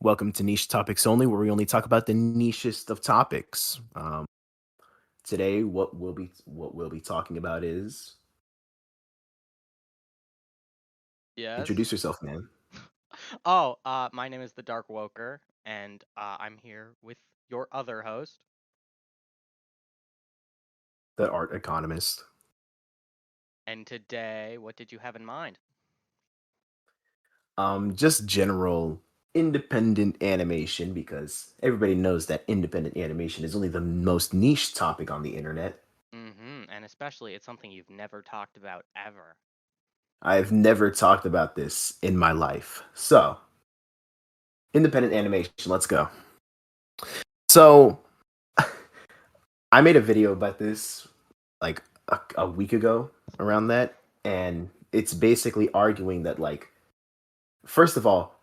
Welcome to Niche Topics Only, where we only talk about the nichest of topics. Today, what we'll be talking about is Yes. introduce yourself, man. My name is the Dark Woker, and I'm here with your other host. The art economist. And today, what did you have in mind? Just general independent animation because everybody knows that independent animation is only the most niche topic on the internet. And especially, it's something you've never talked about ever. I've never talked about this in my life. So, independent animation, let's go. So, I made a video about this like a week ago around that, and it's basically arguing that first of all,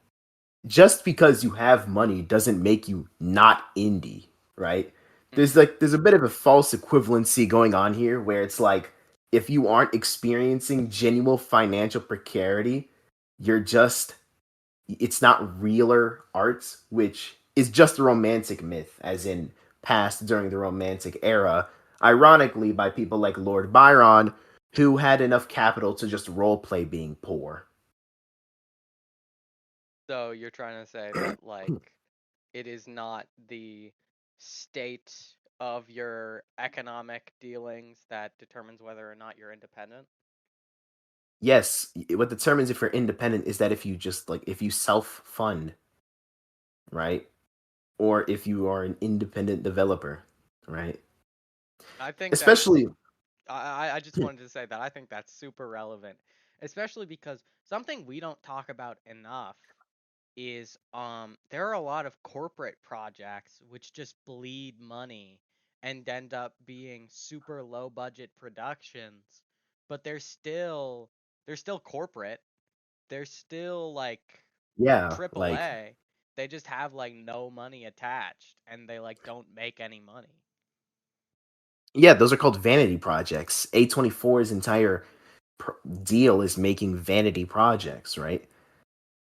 just because you have money doesn't make you not indie, right? There's Mm-hmm. there's a bit of a false equivalency going on here where it's like if you aren't experiencing genuine financial precarity, you're just it's not realer arts, which is just a romantic myth, as in passed during the romantic era, ironically by people like Lord Byron, who had enough capital to just role play being poor. So you're trying to say that, it is not the state of your economic dealings that determines whether or not you're independent? Yes, what determines if you're independent is that if you just if you self fund, right? Or if you are an independent developer, right? I think that's Especially, I just wanted to say that I think that's super relevant, especially because something we don't talk about enough is there are a lot of corporate projects which just bleed money and end up being super low budget productions, but they're still corporate. They're still like yeah, triple A. They just have like no money attached and they like don't make any money. yeah, those are called vanity projects. A24's entire deal is making vanity projects, right?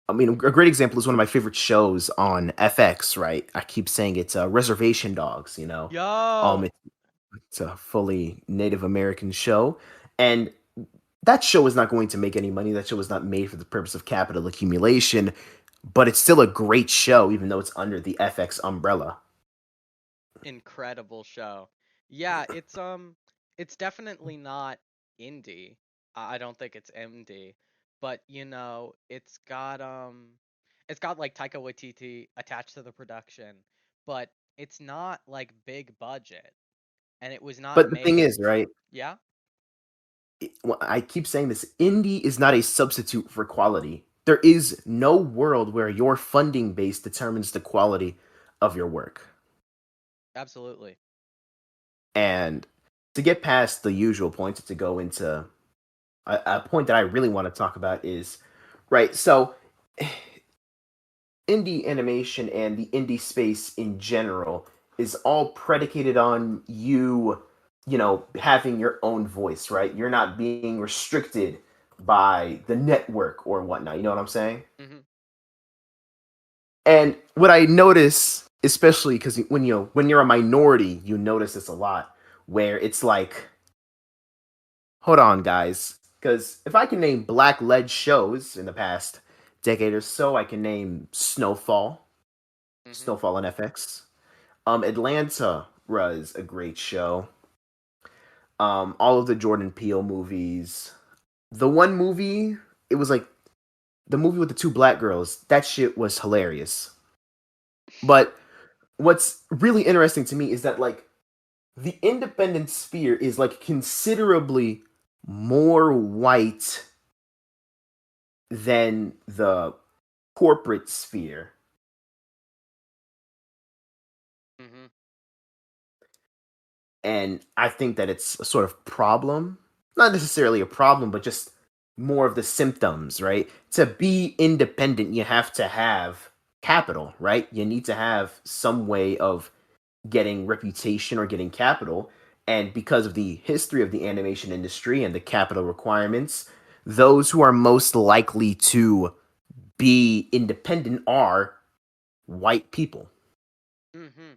I mean, a great example is one of my favorite shows on FX, right? I keep saying it's Reservation Dogs, you know. Um, Yo, it, it's a fully Native American show, and that show is not going to make any money. That show was not made for the purpose of capital accumulation, but it's still a great show, even though it's under the FX umbrella. incredible show. Yeah, it's definitely not indie. I don't think it's MD, but it's got like Taika Waititi attached to the production, but it's not like big budget and it was not But the thing made. is, right? Yeah, Well, I keep saying this: indie is not a substitute for quality. There is no world where your funding base determines the quality of your work. absolutely. And to get past the usual points, to go into a point that I really want to talk about is right. So, indie animation and the indie space in general is all predicated on you having your own voice, right? You're not being restricted by the network or whatnot. You know what I'm saying? Hmm. And what I notice, especially because when you're a minority, you notice this a lot, where it's like, hold on, guys, because if I can name black led shows in the past decade or so, I can name Hmm. Snowfall on FX. Atlanta was a great show. All of the Jordan Peele movies. The one movie, it was like the movie with the two black girls. That shit was hilarious. But what's really interesting to me is that the independent sphere is like considerably more white than the corporate sphere. Hmm. And I think that it's a sort of problem. Not necessarily a problem, but just more of the symptoms, right? To be independent, you have to have capital, right? You need to have some way of getting reputation or getting capital. And because of the history of the animation industry and the capital requirements, those who are most likely to be independent are white people. Mm-hmm.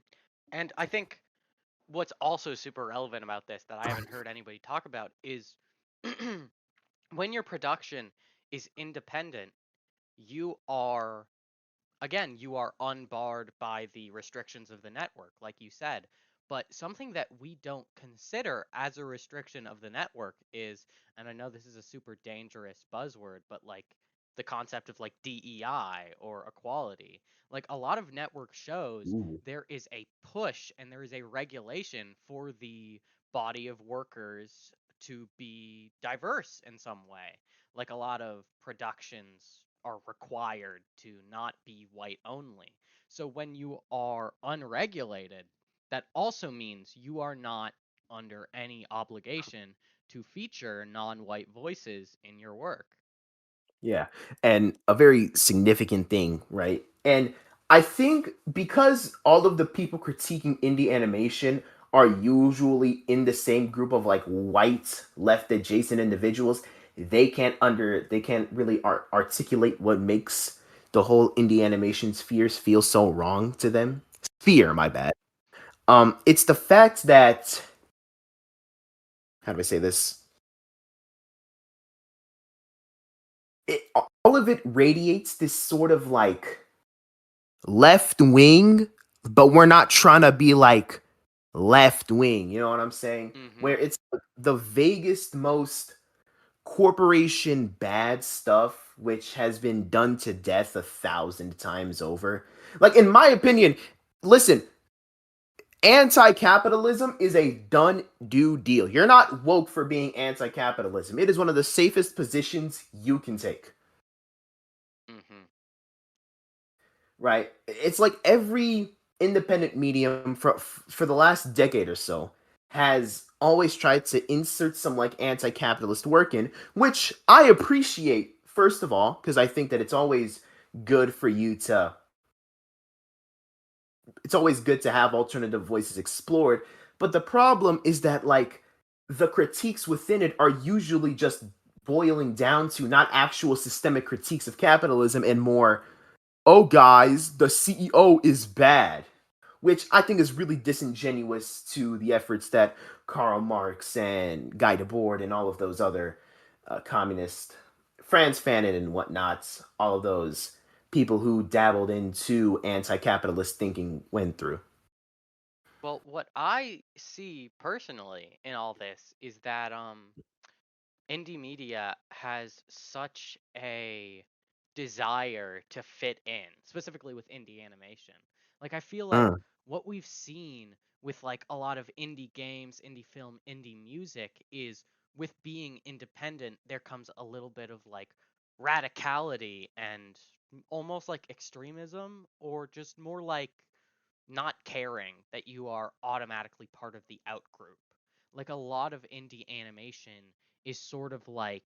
And I think what's also super relevant about this that I haven't heard anybody talk about is when your production is independent, you are again, you are unbarred by the restrictions of the network, like you said. But something that we don't consider as a restriction of the network is, and I know this is a super dangerous buzzword, but like the concept of like DEI or equality. Like a lot of network shows, Ooh. there is a push and there is a regulation for the body of workers to be diverse in some way. Like a lot of productions are required to not be white only. So when you are unregulated, that also means you are not under any obligation to feature non-white voices in your work. Yeah. And a very significant thing, right? And I think because all of the people critiquing indie animation are usually in the same group of like white left adjacent individuals, they can't really articulate what makes the whole indie animation spheres feel so wrong to them. Sphere, Mm-hmm. my bad. It's the fact that, how do I say this? All of it radiates this sort of like left wing, but we're not trying to be like left wing. You know what I'm saying? Mm-hmm. Where it's the vaguest, most corporation bad stuff, which has been done to death 1,000 times over. Like, in my opinion, listen, anti capitalism is a done do deal. You're not woke for being anti capitalism. It is one of the safest positions you can take. Mm-hmm. Right? It's like every independent medium for the last decade or so has always tried to insert some like anti-capitalist work in, which I appreciate first of all because I think that good for you to it's always good to have alternative voices explored, but the problem is that like the critiques within it are usually just boiling down to not actual systemic critiques of capitalism and more, oh guys, the CEO is bad, which I think is really disingenuous to the efforts that Karl Marx and Guy Debord and all of those other communist, Franz Fanon and whatnots, all of those people who dabbled into anti-capitalist thinking went through. Well, what I see personally in all this is that indie media has such a desire to fit in, specifically with indie animation. Like I feel like Mm. what we've seen with like a lot of indie games, indie film, indie music is with being independent, there comes a little bit of like radicality and almost like extremism or just more like not caring that you are automatically part of the out group. Like a lot of indie animation is sort of like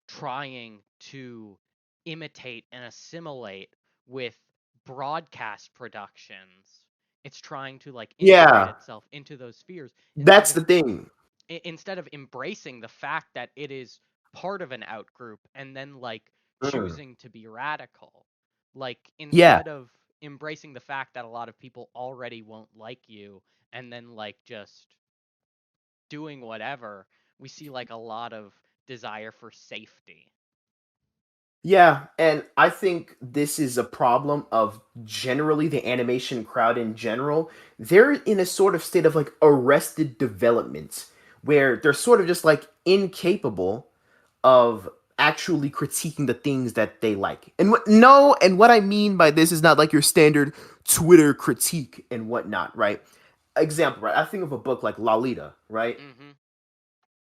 trying to imitate and assimilate with broadcast productions. It's trying to like integrate Yeah, itself into those spheres that's the thing. instead of embracing the fact that it is part of an out group and then like Mm. choosing to be radical. Like Yeah, instead of embracing the fact that a lot of people already won't like you and then like just doing whatever, we see like a lot of desire for safety. yeah, and I think this is a problem of generally the animation crowd in general. They're in a sort of state of like arrested development where they're sort of just like incapable of actually critiquing the things that they like. And what I mean by this is not like your standard Twitter critique and whatnot, right? Example, right? I think of a book like Lolita, right? Mhm.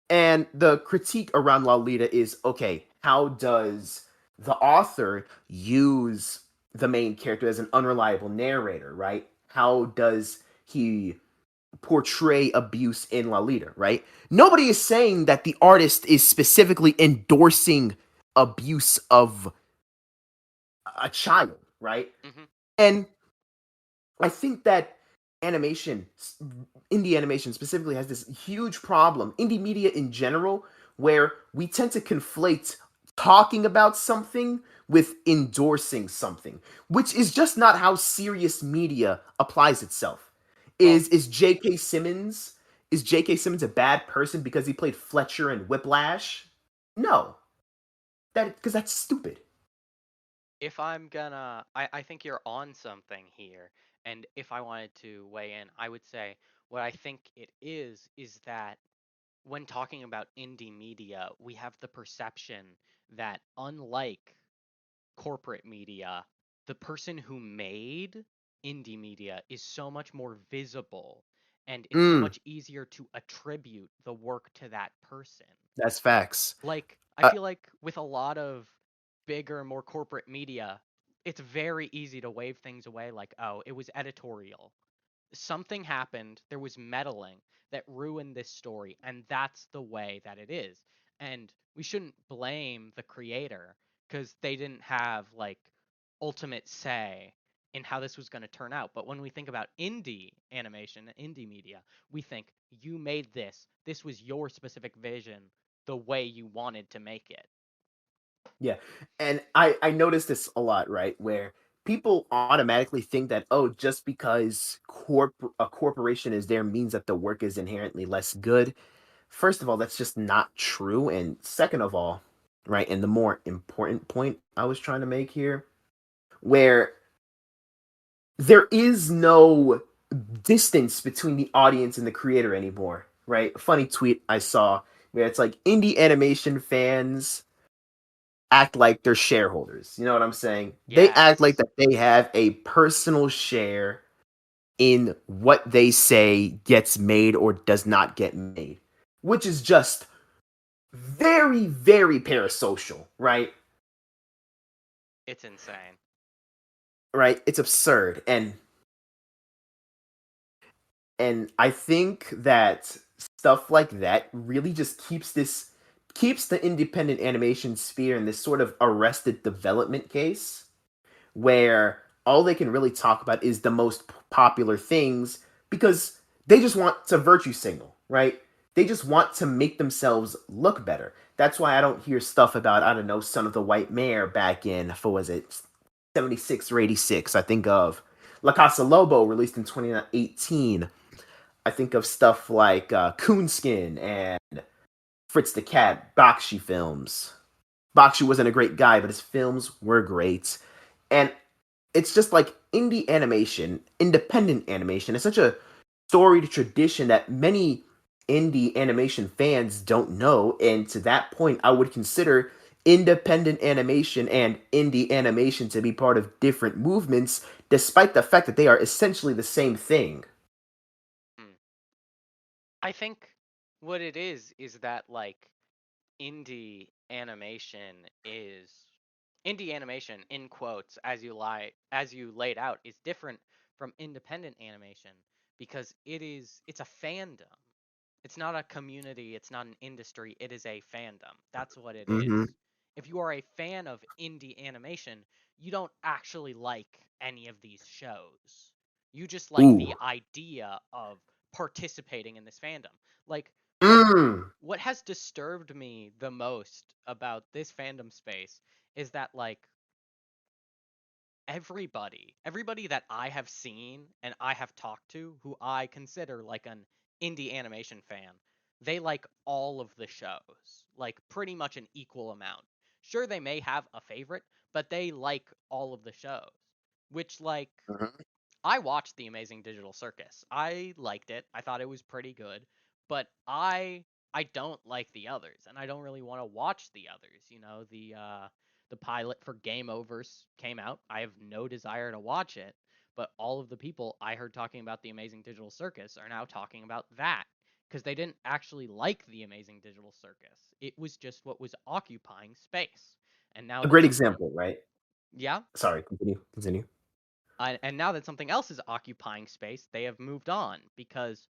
And the critique around Lolita is okay, how does the author use the main character as an unreliable narrator, right? How does he portray abuse in Lolita, right? Nobody is saying that the artist is specifically endorsing abuse of a child, right? Mhm. And I think that animation, indie animation specifically, has this huge problem, indie media in general, where we tend to conflate talking about something with endorsing something, which is just not how serious media applies itself. Well, Is J.K. Simmons a bad person because he played Fletcher in Whiplash? No, that because that's stupid. if I'm gonna, I think you're on something here. And if I wanted to weigh in, I would say what I think it is that when talking about indie media, we have the perception that unlike corporate media, the person who made indie media is so much more visible and it's so Mm, much easier to attribute the work to that person. that's facts. Like, I Uh, feel like with a lot of bigger, more corporate media, it's very easy to wave things away like, oh, it was editorial. Something happened, there was meddling that ruined this story, and that's the way that it is. And we shouldn't blame the creator because they didn't have like ultimate say in how this was going to turn out. But when we think about indie animation, indie media, we think you made this. This was your specific vision, the way you wanted to make it. Yeah. And I noticed this a lot, right? Where people automatically think that, oh, just because a corporation is there means that the work is inherently less good. First of all, that's just not true. And second of all, right, and the more important point I was trying to make here, where there is no distance between the audience and the creator anymore, right? A funny tweet I saw where it's like indie animation fans act like they're shareholders. You know what I'm saying? They act like Yes, that they have a personal share in what they say gets made or does not get made, which is just very, very parasocial, right? it's insane. Right? It's absurd. And I think that stuff like that really just keeps the independent animation sphere in this sort of arrested development case where all they can really talk about is the most popular things because they just want to virtue signal, right? They just want to make themselves look better. That's why I don't hear stuff about, I don't know, Son of the White Mare back in, what was it, 76 or 86. I think of La Casa Lobo released in 2018. I think of stuff like Coonskin and Fritz the Cat, Bakshi films. Bakshi wasn't a great guy, but his films were great. And it's just like indie animation, independent animation. It's such a storied tradition that many indie animation fans don't know. And to that point, I would consider independent animation and indie animation to be part of different movements, despite the fact that they are essentially the same thing. Hmm. I think what it is that like indie animation is indie animation in quotes as you laid out is different from independent animation because it's a fandom. It's not a community, it's not an industry, it is a fandom. That's what it Mm-hmm. is. If you are a fan of indie animation, you don't actually like any of these shows. You just like Ooh. the idea of participating in this fandom. Like what Mm. what has disturbed me the most about this fandom space is that like everybody that I have seen and I have talked to who I consider like an indie animation fan, they like all of the shows, like pretty much an equal amount. Sure, they may have a favorite, but they like all of the shows, which like Mhm. I watched The Amazing Digital Circus. I liked it. I thought it was pretty good, but I don't like the others, and I don't really want to watch the others. You know, the pilot for Game Overs came out. I have no desire to watch it, but all of the people I heard talking about The Amazing Digital Circus are now talking about that because they didn't actually like The Amazing Digital Circus. It was just what was occupying space. And now A that great something example, right? yeah, Sorry, continue. Continue. and now that something else is occupying space, they have moved on because,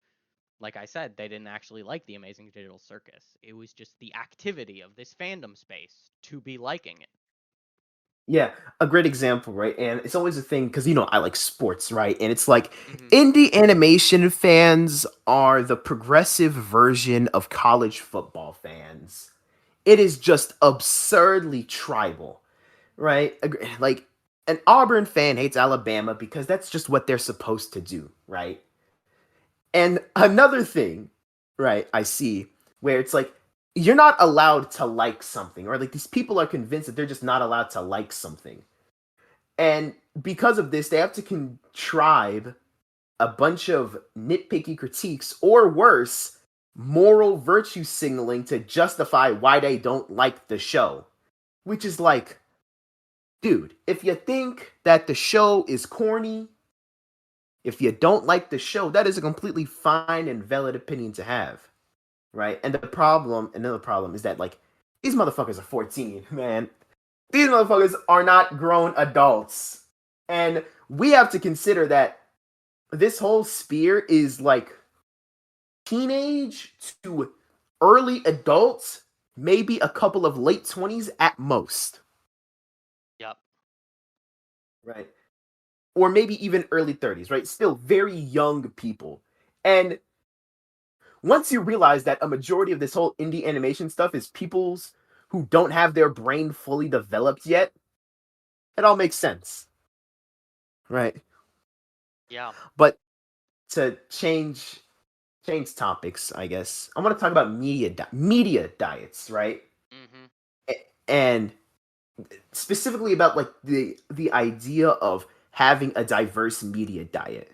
like I said, they didn't actually like the Amazing Digital Circus. It was just the activity of this fandom space to be liking it. Yeah, a great example, right? And it's always a thing because I like sports, right? And it's like Hmm. indie animation fans are the progressive version of college football fans. It is just absurdly tribal. right? Like an Auburn fan hates Alabama because that's just what they're supposed to do, right? And another thing, right, I see where it's like you're not allowed to like something, or like these people are convinced that they're just not allowed to like something. And because of this, they have to contrive a bunch of nitpicky critiques, or worse, moral virtue signaling to justify why they don't like the show. Which is like, dude, if you think that the show is corny, if you don't like the show, that is a completely fine and valid opinion to have, right? And another problem is that like these motherfuckers are 14, man. These motherfuckers are not grown adults. And we have to consider that this whole sphere is like teenage to early adults, maybe a couple of late 20s at most, Yep. right? Or maybe even early 30s, right? Still very young people. And once you realize that a majority of this whole indie animation stuff is people's who don't have their brain fully developed yet, it all makes sense, right? Yeah. But to change topics, I guess I want to talk about media diets, right? Mhm. And specifically about like the idea of having a diverse media diet,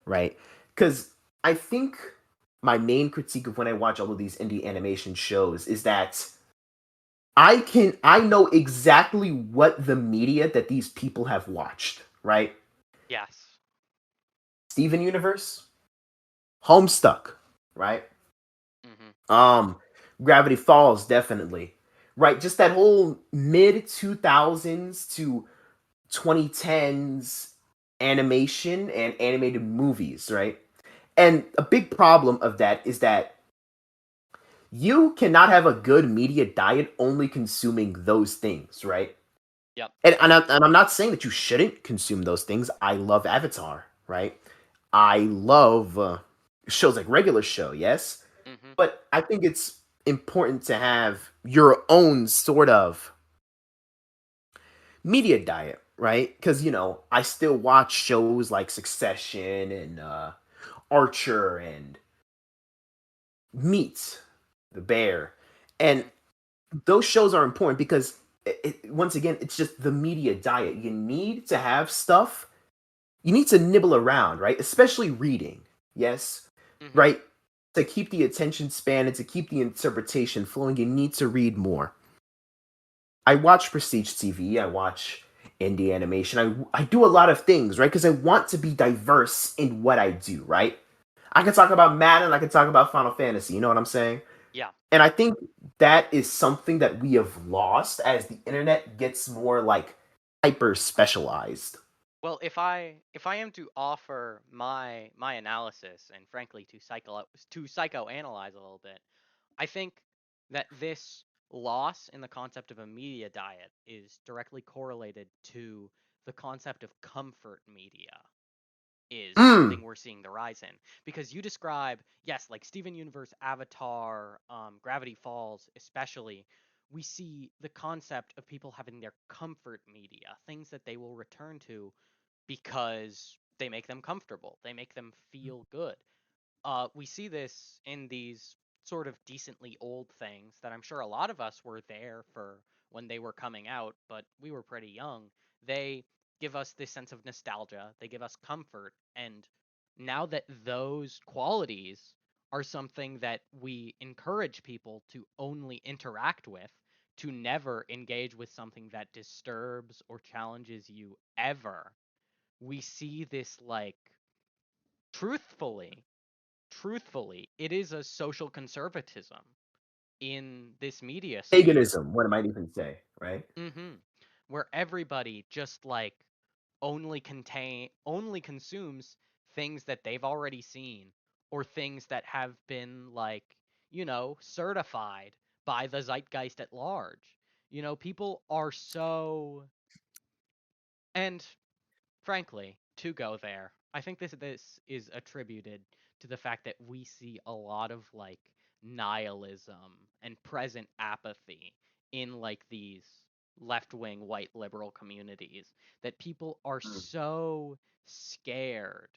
right? Because I think my main critique of when I watch all of these indie animation shows is that I know exactly what the media that these people have watched, right? Yes. Steven Universe, Homestuck, right? Mhm. Um, Gravity Falls, definitely, right? Just that whole mid 2000s to 2010s animation and animated movies, right? And a big problem of that is that you cannot have a good media diet only consuming those things, right? Yep. And I'm not saying that you shouldn't consume those things. I love Avatar, right? I love shows like Regular Show, yes? Mhm. But I think it's important to have your own sort of media diet, right? Because, I still watch shows like Succession and Archer and Meat, The Bear. And Mhm. those shows are important because, once again, it's just the media diet. You need to have stuff. You need to nibble around, right? Especially reading, yes? Mhm. Right? To keep the attention span and to keep the interpretation flowing, you need to read more. I watch Prestige TV. I watch indie animation. I do a lot of things, right? Because I want to be diverse in what I do, right? I can talk about Madden. I can talk about Final Fantasy. You know what I'm saying? Yeah. And I think that is something that we have lost as the internet gets more like hyper specialized. Well, if I am to offer my analysis and frankly to psychoanalyze a little bit, I think that this loss in the concept of a media diet is directly correlated to the concept of comfort media is Mm. something we're seeing the rise in. Because you describe, yes, like Steven Universe, Avatar, Gravity Falls, especially, we see the concept of people having their comfort media, things that they will return to because they make them comfortable, they make them feel good. We see this in these sort of decently old things that I'm sure a lot of us were there for when they were coming out, but we were pretty young. They give us this sense of nostalgia, they give us comfort, and now that those qualities are something that we encourage people to only interact with, to never engage with something that disturbs or challenges you ever, we see this like truthfully truthfully, it is a social conservatism in this media sphere. Paganism, what I might even say, right? hmm Where everybody just like only consumes things that they've already seen or things that have been like, certified by the zeitgeist at large. People are so and frankly, to go there, I think this is attributed to the fact that we see a lot of like nihilism and present apathy in like these left-wing white liberal communities, that people are Mm. so scared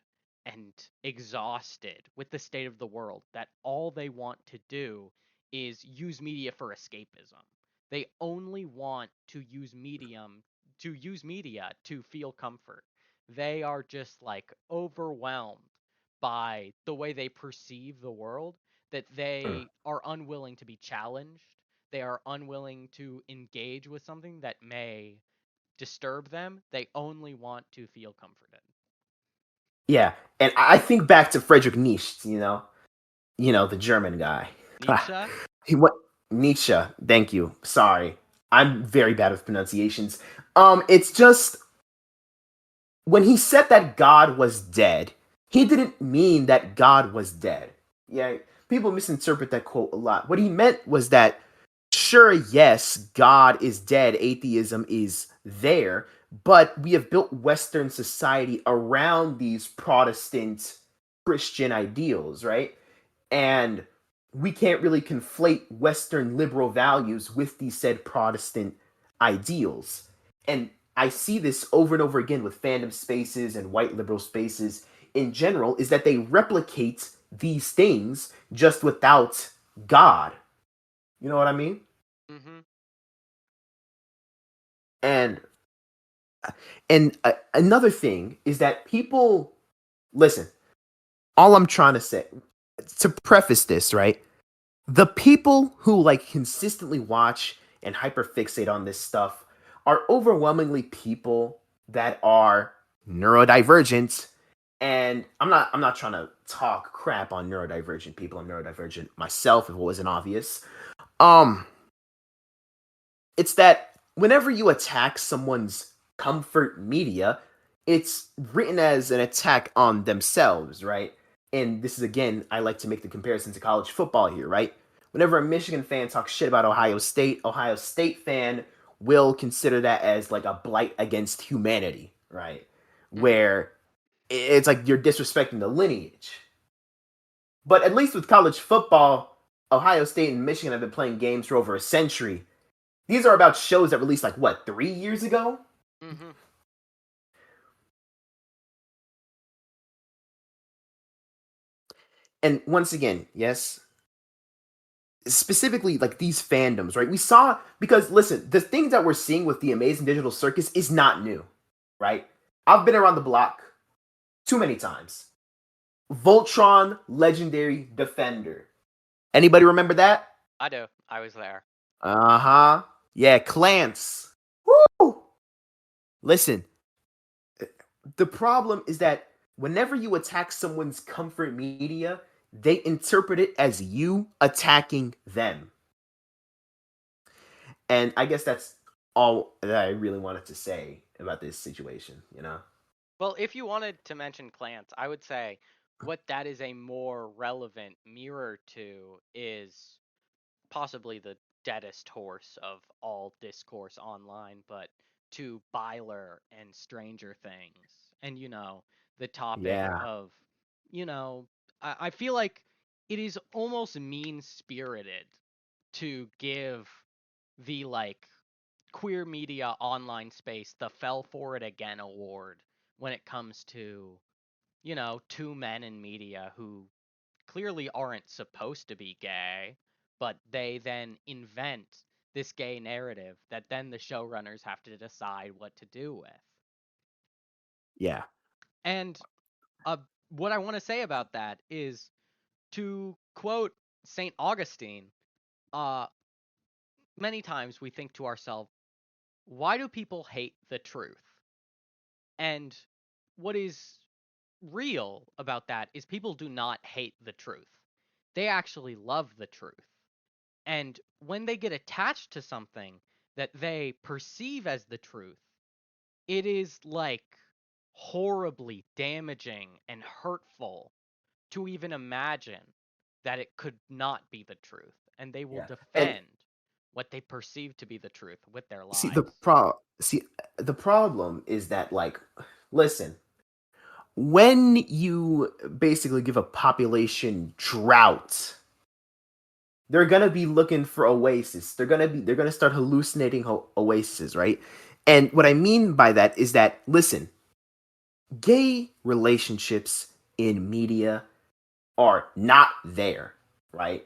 and exhausted with the state of the world that all they want to do is use media for escapism. They only want to use media to feel comfort. They are just like overwhelmed by the way they perceive the world, that Mm. they are unwilling to be challenged. They are unwilling to engage with something that may disturb them. They only want to feel comforted. Yeah, and I think back to Friedrich Nietzsche. The German guy. Nietzsche? He what Nietzsche. Thank you. Sorry, I'm very bad with pronunciations. It's just when he said that God was dead, he didn't mean that God was dead. Yeah, people misinterpret that quote a lot. What he meant was that, sure, yes, God is dead, atheism is there, but we have built Western society around these Protestant Christian ideals, right? And we can't really conflate Western liberal values with these said Protestant ideals. And I see this over and over again with fandom spaces and white liberal spaces in general, is that they replicate these things just without God. You know what I mean? Mm-hmm. And another thing is that people listen. All I'm trying to say to preface this, right? The people who like consistently watch and hyperfixate on this stuff are overwhelmingly people that are neurodivergent. And I'm not trying to talk crap on neurodivergent people. I'm neurodivergent myself, if it wasn't obvious. um it's that whenever you attack someone's comfort media, it's written as an attack on themselves, right? And this is again, I like to make the comparison to college football here, right? Whenever a Michigan fan talks shit about Ohio State fan will consider that as like a blight against humanity, right? Mm-hmm. Where it's like you're disrespecting the lineage. But at least with college football, Ohio State and Michigan have been playing games for over a century. These are about shows that released like what, 3 years ago? Mm-hmm. And once again, yes, specifically like these fandoms, right? We saw because listen, the things that we're seeing with the Amazing Digital Circus is not new, right? I've been around the block too many times. Voltron Legendary Defender. Anybody remember that? I do. I was there. Uh-huh. Yeah, Clance. Woo! Listen, the problem is that whenever you attack someone's comfort media, they interpret it as you attacking them. And I guess that's all that I really wanted to say about this situation. Well, if you wanted to mention Clance, I would say what that is a more relevant mirror to is possibly the deadest horse of all discourse online, but to Byler and Stranger Things. And, the topic Yeah. of, I feel like it is almost mean spirited to give the, like, queer media online space the Fell For It Again award when it comes to, two men in media who clearly aren't supposed to be gay, but they then invent this gay narrative that then the showrunners have to decide what to do with. Yeah. And uh, what I want to say about that is, to quote St. Augustine, uh, many times we think to ourselves, why do people hate the truth? And what is real about that is people do not hate the truth. They actually love the truth. And when they get attached to something that they perceive as the truth, it is like horribly damaging and hurtful to even imagine that it could not be the truth. And they will Yeah. And defend what they perceive to be the truth with their see lives. the problem is that like listen, when you basically give a population drought, they're gonna be looking for oasis. They're gonna start hallucinating oases, right? And what I mean by that is that, listen, gay relationships in media are not there, right?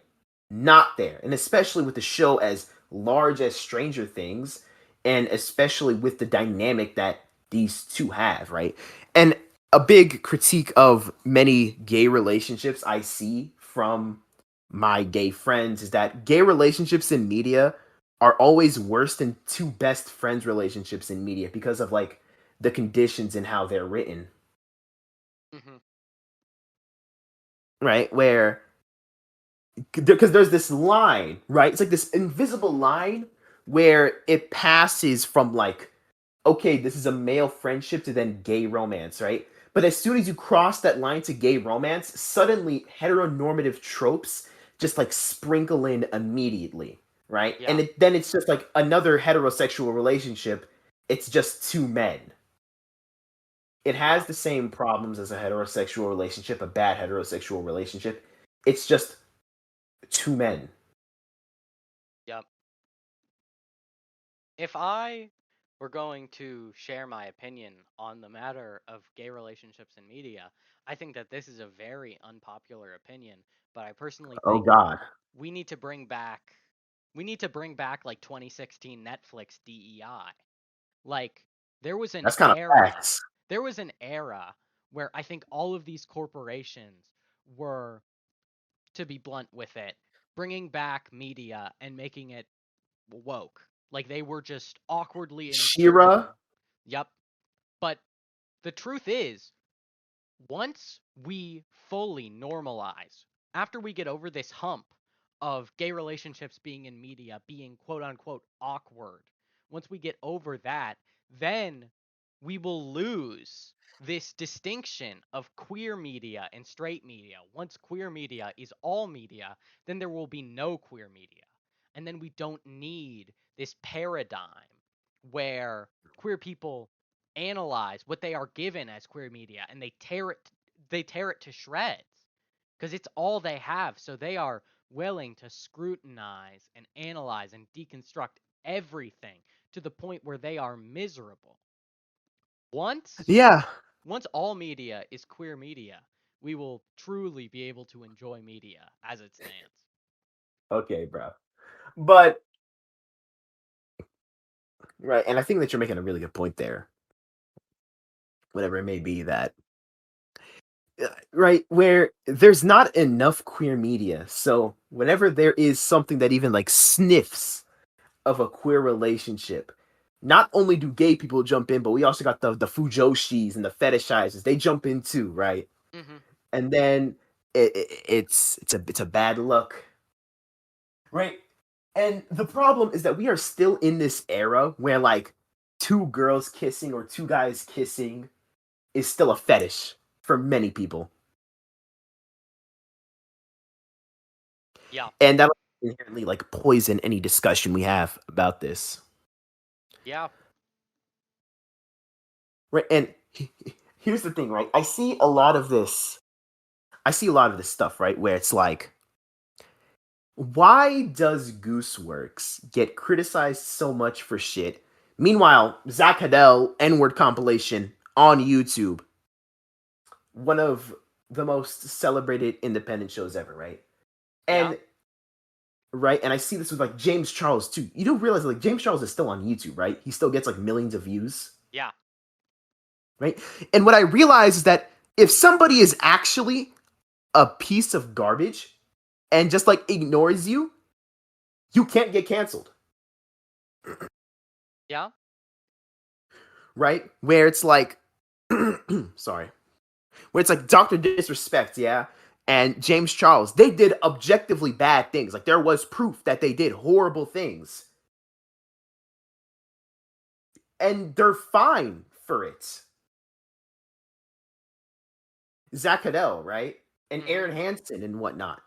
Not there. And especially with a show as large as Stranger Things, and especially with the dynamic that these two have, right? And a big critique of many gay relationships I see from my gay friends is that gay relationships in media are always worse than two best friends relationships in media because of like the conditions and how they're written, Hmm. right? Where because there's this line, right? It's like this invisible line where it passes from like, okay, this is a male friendship to then gay romance, right? But as soon as you cross that line to gay romance, suddenly heteronormative tropes just like sprinkle in immediately, right? Yeah. And then it's just like another heterosexual relationship. It's just two men. It Yeah. has the same problems as a heterosexual relationship, a bad heterosexual relationship. It's just two men. Yep. If I were going to share my opinion on the matter of gay relationships in media, I think that this is a very unpopular opinion, but I personally Oh think God, we need to bring back like 2016 Netflix DEI. Like there was an that's kind of era, facts. there was an era where I think all of these corporations were, to be blunt with it, bringing back media and making it woke. Like they were just awkwardly Shira. inserting. Yep. But the truth is, once we fully normalize, after we get over this hump of gay relationships being in media, being quote unquote awkward, once we get over that, then we will lose this distinction of queer media and straight media. Once queer media is all media, then there will be no queer media. And then we don't need this paradigm where queer people analyze what they are given as queer media and they tear it to shreds because it's all they have, so they are willing to scrutinize and analyze and deconstruct everything to the point where they are miserable. once Yeah. once all media is queer media, we will truly be able to enjoy media as it stands. Okay, bro. But right, and I think that you're making a really good point there. Whatever it may be, that right where there's not enough queer media, so whenever there is something that even like sniffs of a queer relationship, not only do gay people jump in, but we also got the fujoshis and the fetishizers. They jump in too, right? Hmm. And then it's a bad look, right? And the problem is that we are still in this era where like two girls kissing or two guys kissing is still a fetish for many people. Yeah. And that'll inherently like poison any discussion we have about this. Yeah. Right. And here's the thing, right? I see a lot of this stuff, right? Where it's like, why does Gooseworks get criticized so much for shit? Meanwhile, Zach Hadell N-word compilation on YouTube, one of the most celebrated independent shows ever, right? Yeah. And right, and I see this with like James Charles too. You do realize like James Charles is still on YouTube, right? He still gets like millions of views, Yeah. right? And what I realize is that if somebody is actually a piece of garbage and just like ignores you, you can't get canceled, Yeah. right? Where it's like, sorry, where it's like Dr. Disrespect, yeah, and James Charles, they did objectively bad things. Like there was proof that they did horrible things, and they're fine for it. Zach Cadell, right, and Hmm. Aaron Hansen and whatnot.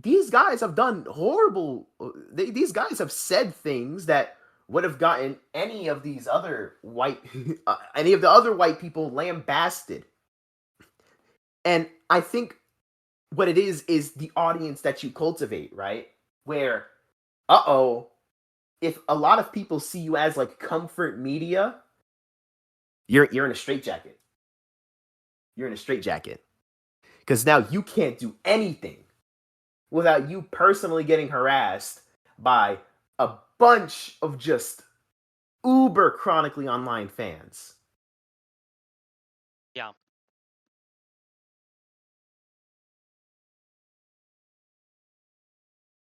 These guys have done horrible. These guys have said things that would have gotten any of the other white people lambasted. And I think what it is the audience that you cultivate, right? where, uh-oh, if a lot of people see you as like comfort media, you're in a straitjacket. You're in a straitjacket. Because now you can't do anything without you personally getting harassed by a bunch of just uber chronically online fans. Yeah.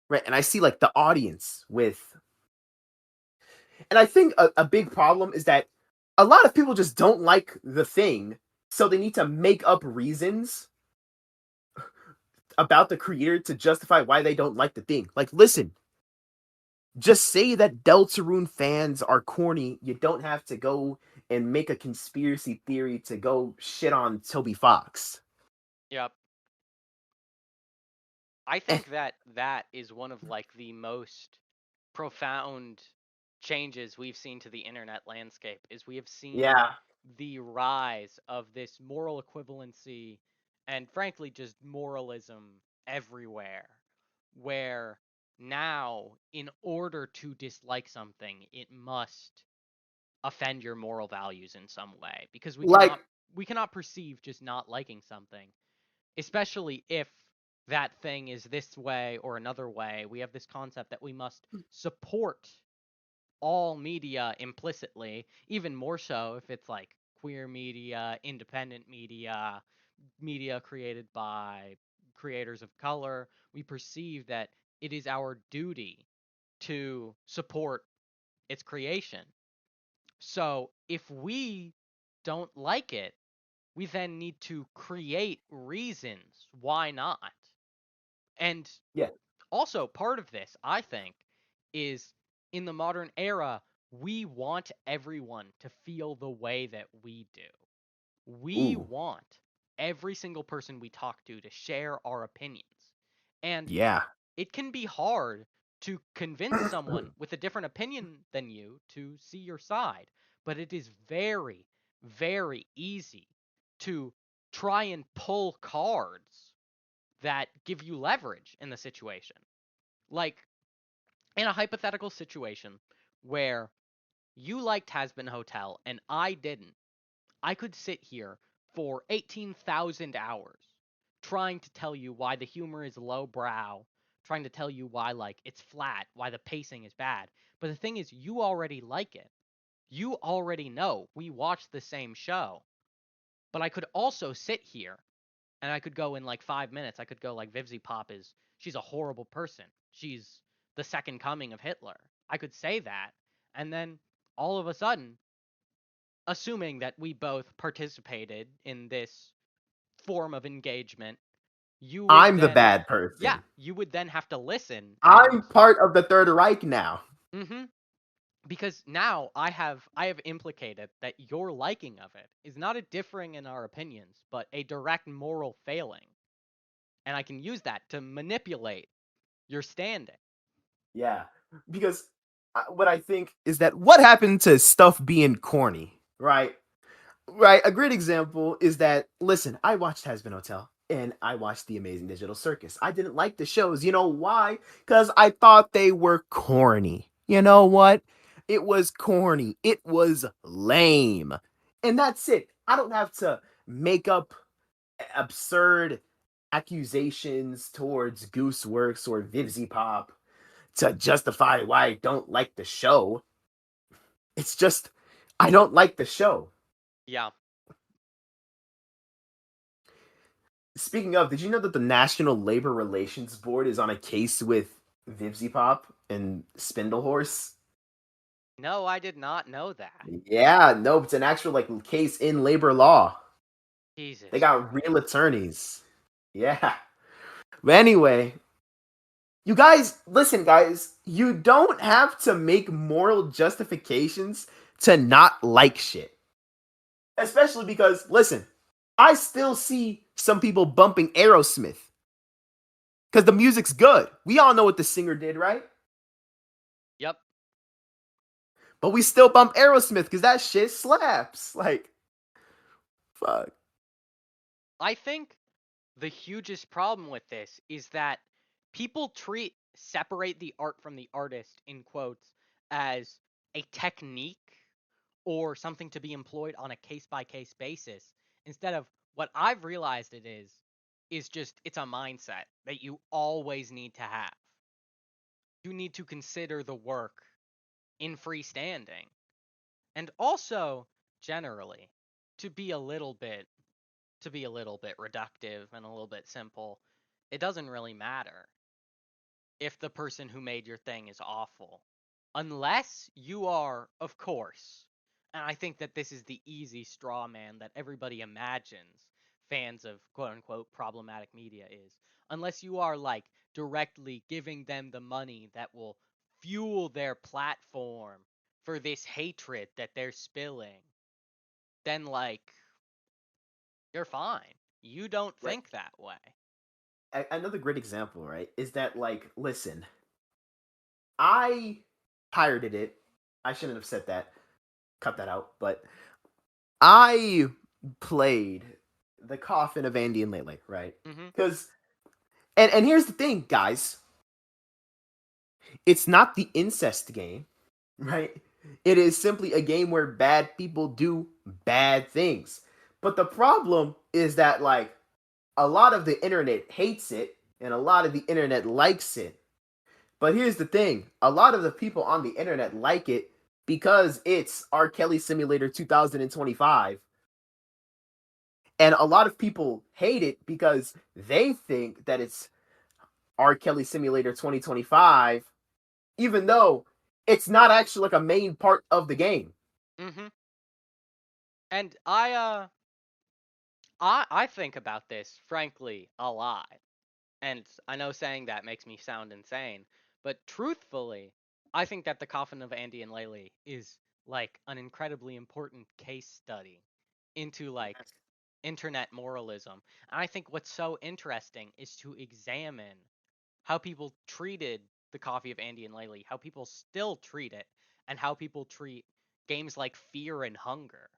Right. And I see like the audience with, and I think a big problem is that a lot of people just don't like the thing. So they need to make up reasons about the creator to justify why they don't like the thing. Like, listen, just say that Deltarune fans are corny. You don't have to go and make a conspiracy theory to go shit on Toby Fox. Yep. I Eh, think that that is one of like the most profound changes we've seen to the internet landscape is we have seen yeah, the rise of this moral equivalency and frankly just moralism everywhere, where now in order to dislike something it must offend your moral values in some way, because like we cannot perceive just not liking something, especially if that thing is this way or another way. We have this concept that we must support all media implicitly, even more so if it's like queer media, independent media, media created by creators of color. We perceive that it is our duty to support its creation. So if we don't like it, we then need to create reasons why not. And yeah, also, part of this, I think, is in the modern era, we want everyone to feel the way that we do. We ooh, want every single person we talk to share our opinions. And yeah, it can be hard to convince someone with a different opinion than you to see your side, but it is very, very easy to try and pull cards that give you leverage in the situation. Like in a hypothetical situation where you liked Has Been Hotel and I didn't, I could sit here for 18,000 hours trying to tell you why the humor is lowbrow, trying to tell you why like it's flat, why the pacing is bad. But the thing is, you already like it. You already know we watched the same show. But I could also sit here and I could go in like 5 minutes. I could go like Vivzy Pop is she's a horrible person. She's the second coming of Hitler. I could say that, and then all of a sudden, assuming that we both participated in this form of engagement, you would I'm the then, bad yeah, person. you would then have to listen and, I'm part of the Third Reich now. mm-hmm, because now I have implicated that your liking of it is not a differing in our opinions, but a direct moral failing, and I can use that to manipulate your standing. Yeah, because what I think is that what happened to stuff being corny, right? Right. A great example is that, listen, I watched Has Been Hotel and I watched The Amazing Digital Circus. I didn't like the shows. You know why? Because I thought they were corny. You know what? It was corny. It was lame. And that's it. I don't have to make up absurd accusations towards Gooseworks or Vivzy Pop to justify why I don't like the show. It's just, I don't like the show. Yeah. Speaking of, did you know that the National Labor Relations Board is on a case with Vivzy Pop and Spindlehorse? No, I did not know that. Yeah, no, it's an actual like case in labor law. They Jesus got real Christ. attorneys. Yeah. But anyway, you guys, listen, guys, you don't have to make moral justifications to not like shit. Especially because, listen, I still see some people bumping Aerosmith because the music's good. We all know what the singer did, right? Yep. But we still bump Aerosmith because that shit slaps. Like, fuck. I think the hugest problem with this is that people treat separate the art from the artist in quotes as a technique or something to be employed on a case by case basis instead of what I've realized it is just it's a mindset that you always need to have. You need to consider the work in freestanding and also generally to be a little bit reductive and a little bit simple. It doesn't really matter if the person who made your thing is awful. Unless you are, of course, and I think that this is the easy straw man that everybody imagines fans of quote unquote problematic media is. Unless you are like directly giving them the money that will fuel their platform for this hatred that they're spilling, then like you're fine. You don't Right. think that way. Another great example, right, is that, like, listen, I pirated it. I shouldn't have said that. Cut that out. But I played the Coffin of Andy and Lele, right? Mm-hmm. Because and here's the thing, guys. It's not the incest game, right? It is simply a game where bad people do bad things. But the problem is that, like, a lot of the internet hates it and a lot of the internet likes it. But here's the thing, a lot of the people on the internet like it because it's R. Kelly Simulator 2025. And a lot of people hate it because they think that it's R. Kelly Simulator 2025, even though it's not actually like a main part of the game. Mm-hmm. And I think about this frankly a lot. And I know saying that makes me sound insane, but truthfully, I think that the Coffin of Andy and Lele is like an incredibly important case study into like internet moralism. And I think what's so interesting is to examine how people treated the Coffee of Andy and Lele, how people still treat it, and how people treat games like Fear and Hunger,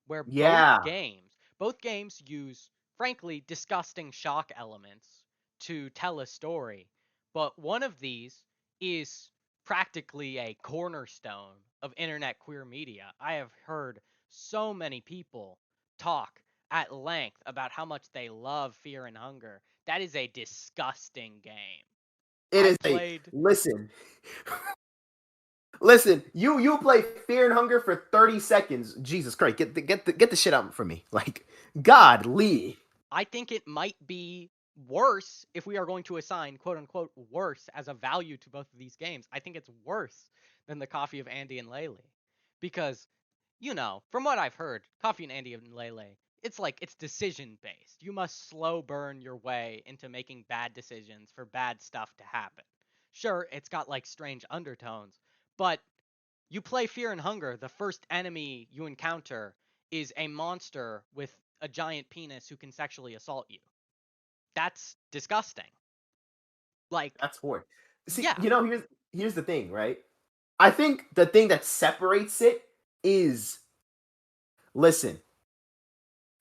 where Yeah, both games use frankly disgusting shock elements to tell a story, but one of these is practically a cornerstone of internet queer media. I have heard so many people talk at length about how much they love Fear and Hunger. That is a disgusting game. it I is a played listen. Listen, you play Fear and Hunger for 30 seconds. Jesus Christ, get the shit out from me. Like, God, Lee. I think it might be worse if we are going to assign quote unquote worse as a value to both of these games. I think it's worse than the Coffee of Andy and Lele. Because, from what I've heard, Coffee and Andy and Lele, it's like it's decision based. You must slow burn your way into making bad decisions for bad stuff to happen. Sure, it's got like strange undertones, but you play Fear and Hunger, the first enemy you encounter is a monster with a giant penis who can sexually assault you. That's disgusting. Like, That's horrid. See, yeah. here's the thing, right? I think the thing that separates it is, listen,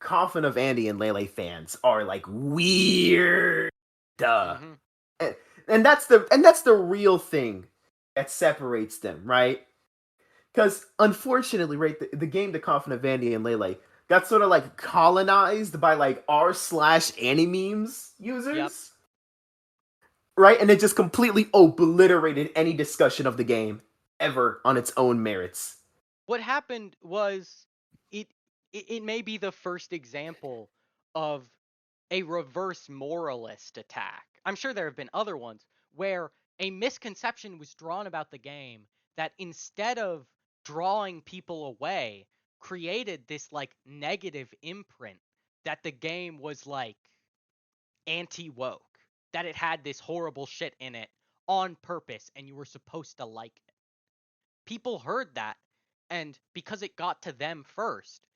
Coffin of Andy and Lele fans are like weird. Duh. Mhm. And, and that's the real thing that separates them, right? Because unfortunately, right, the game The Coffin of Andy and Lele got sort of like colonized by like r/anime memes Yep. users, right? And it just completely obliterated any discussion of the game ever on its own merits. What happened was it it may be the first example of a reverse moralist attack. I'm sure there have been other ones where a misconception was drawn about the game that instead of drawing people away, created this like negative imprint that the game was like anti woke, that it had this horrible shit in it on purpose and you were supposed to like it. People heard that, and because it got to them first,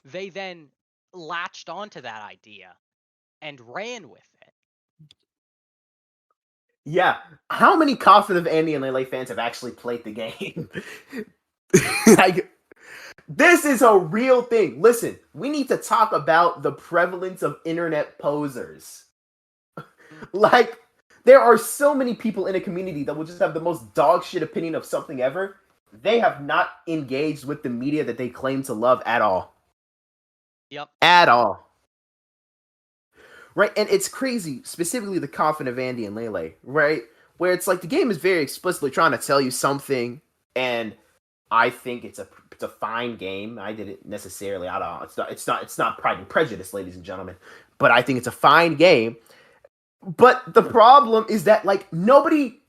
they then latched onto that idea and ran with it. Yeah, how many Coffin of Andy and Lele fans have actually played the game? Like, this is a real thing. Listen, we need to talk about the prevalence of internet posers. Mm. Like, There are so many people in a community that will just have the most dog shit opinion of something ever. They have not engaged with the media that they claim to love at all. Yep. At all. Right? And it's crazy, specifically the coffin of Andy and Lele, right? Where it's like the game is very explicitly trying to tell you something, and I think it's a fine game. I didn't necessarily. I don't know. It's not Pride and Prejudice, ladies and gentlemen, but I think it's a fine game. But the problem is that like nobody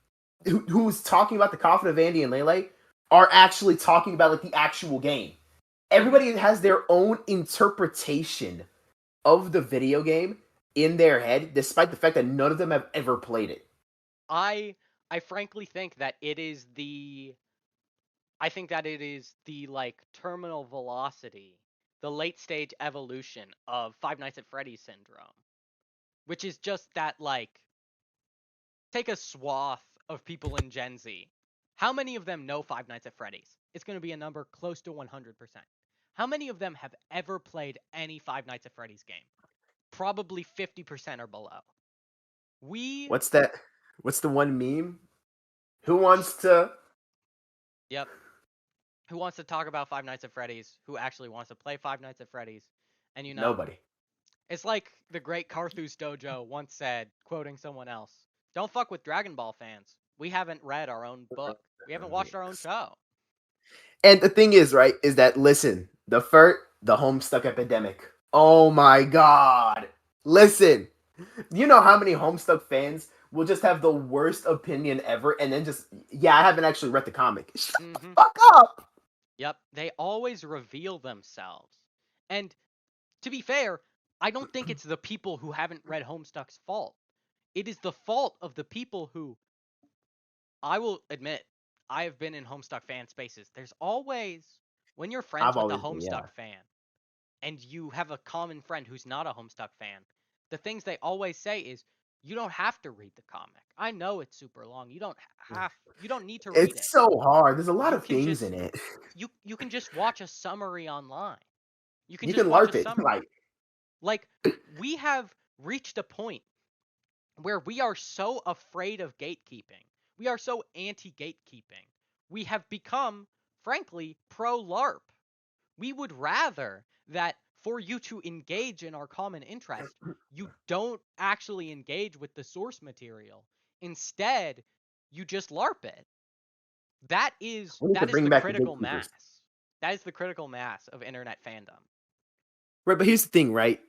who's talking about the coffin of Andy and Lele are actually talking about like the actual game. Everybody has their own interpretation of the video game in their head, despite the fact that none of them have ever played it. I I frankly think that it is the like terminal velocity, the late stage evolution of Five Nights at Freddy's syndrome, which is just that like take a swath of people in Gen Z. How many of them know Five Nights at Freddy's? It's going to be a number close to 100%. How many of them have ever played any Five Nights at Freddy's game? Probably 50% or below. We What's that? What's the one meme? Who wants to? Yep. Who wants to talk about Five Nights at Freddy's? Who actually wants to play Five Nights at Freddy's? And Nobody. it's like the great Carthus Dojo once said, quoting someone else, "Don't fuck with Dragon Ball fans. We haven't read our own book. We haven't watched our own show." And the thing is, right, is that listen, the Homestuck epidemic. Oh my god. Listen, you know how many Homestuck fans will just have the worst opinion ever and then just, yeah, I haven't actually read the comic. Shut the fuck up. Yep, they always reveal themselves. And to be fair, I don't think it's the people who haven't read Homestuck's fault. It is the fault of the people who, I will admit, I have been in Homestuck fan spaces. There's always, when you're friends I've with a always been, Homestuck yeah. fan and you have a common friend who's not a Homestuck fan, the things they always say is, you don't have to read the comic. I know it's super long. You don't need to read It's it. so hard. There's a lot You of can things just in it. you can just watch a summary online. You can You just can watch a LARP it. summary. Like, we have reached a point where we are so afraid of gatekeeping. We are so anti-gatekeeping. We have become, frankly, pro-LARP. We would rather that for you to engage in our common interest, you don't actually engage with the source material. Instead, you just LARP it. We need to That is bring the back the critical gatekeepers. mass. That is the critical mass of internet fandom. Right, but here's the thing, right?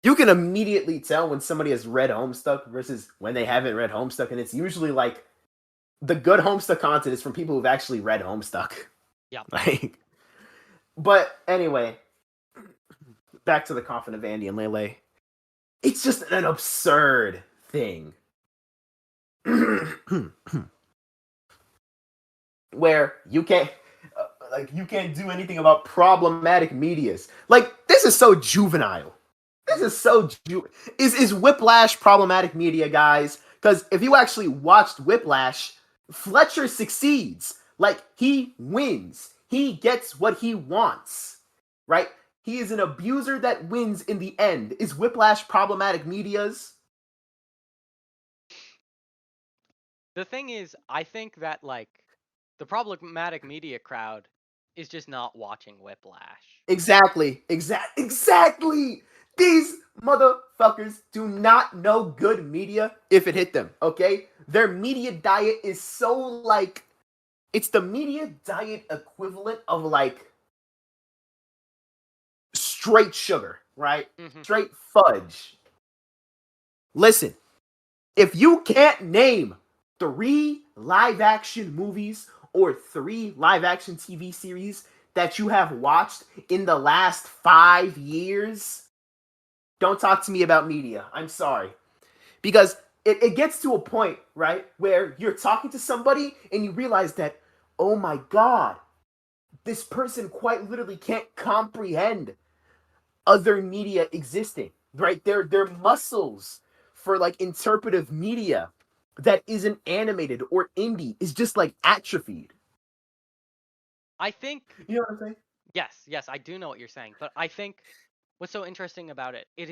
You can immediately tell when somebody has read Homestuck versus when they haven't read Homestuck, and it's usually like the good Homestuck content is from people who've actually read Homestuck. Yep. Like, but anyway, back to the coffin of Andy and Lele. It's just an absurd thing. Where you can't you can't do anything about problematic medias. Like this is so juvenile. This is so is Whiplash problematic media, guys? Because if you actually watched Whiplash, Fletcher succeeds. Like he wins. He gets what he wants. Right? He is an abuser that wins in the end. Is Whiplash problematic medias? The thing is, I think that like the problematic media crowd is just not watching Whiplash. Exactly. These motherfuckers do not know good media if it hit them, okay? Their media diet is so like it's the media diet equivalent of like straight sugar, right? Straight fudge. Listen, if you can't name 3 live action movies or 3 live action TV series that you have watched in the last 5 years, don't talk to me about media. I'm sorry. Because it gets to a point, right, where you're talking to somebody and you realize that, oh my God, this person quite literally can't comprehend other media existing, right? Their muscles for like interpretive media that isn't animated or indie is just like atrophied. I think You know what I'm saying? yes, I do know what you're saying, but I think what's so interesting about it, it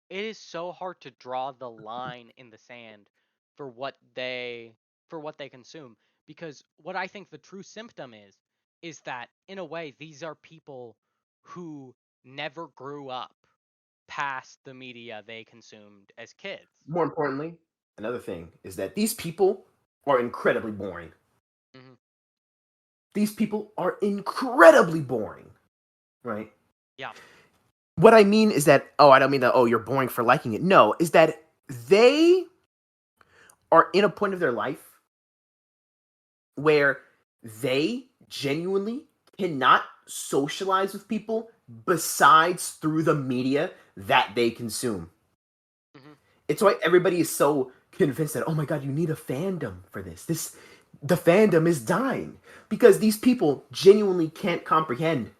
is so hard to draw the line in the sand for what they consume, because what I think the true symptom is that in a way these are people who never grew up past the media they consumed as kids. More importantly, another thing is that these people are incredibly boring. Hmm. These people are incredibly boring, right? Yeah. What I mean is that, oh, I don't mean that, oh, you're boring for liking it. No, is that they are in a point of their life where they genuinely cannot socialize with people besides through the media that they consume. Hmm. It's why everybody is so convinced that, oh my god, you need a fandom for this. The fandom is dying because these people genuinely can't comprehend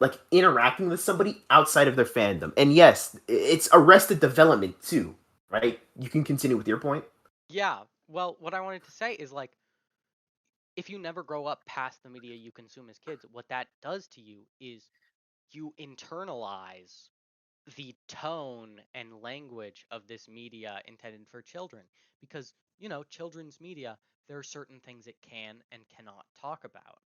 like interacting with somebody outside of their fandom. And yes, it's arrested development too, right? You can continue with your point. Yeah. Well, what I wanted to say is like, if you never grow up past the media you consume as kids, what that does to you is you internalize the tone and language of this media intended for children, because children's media, there are certain things it can and cannot talk about,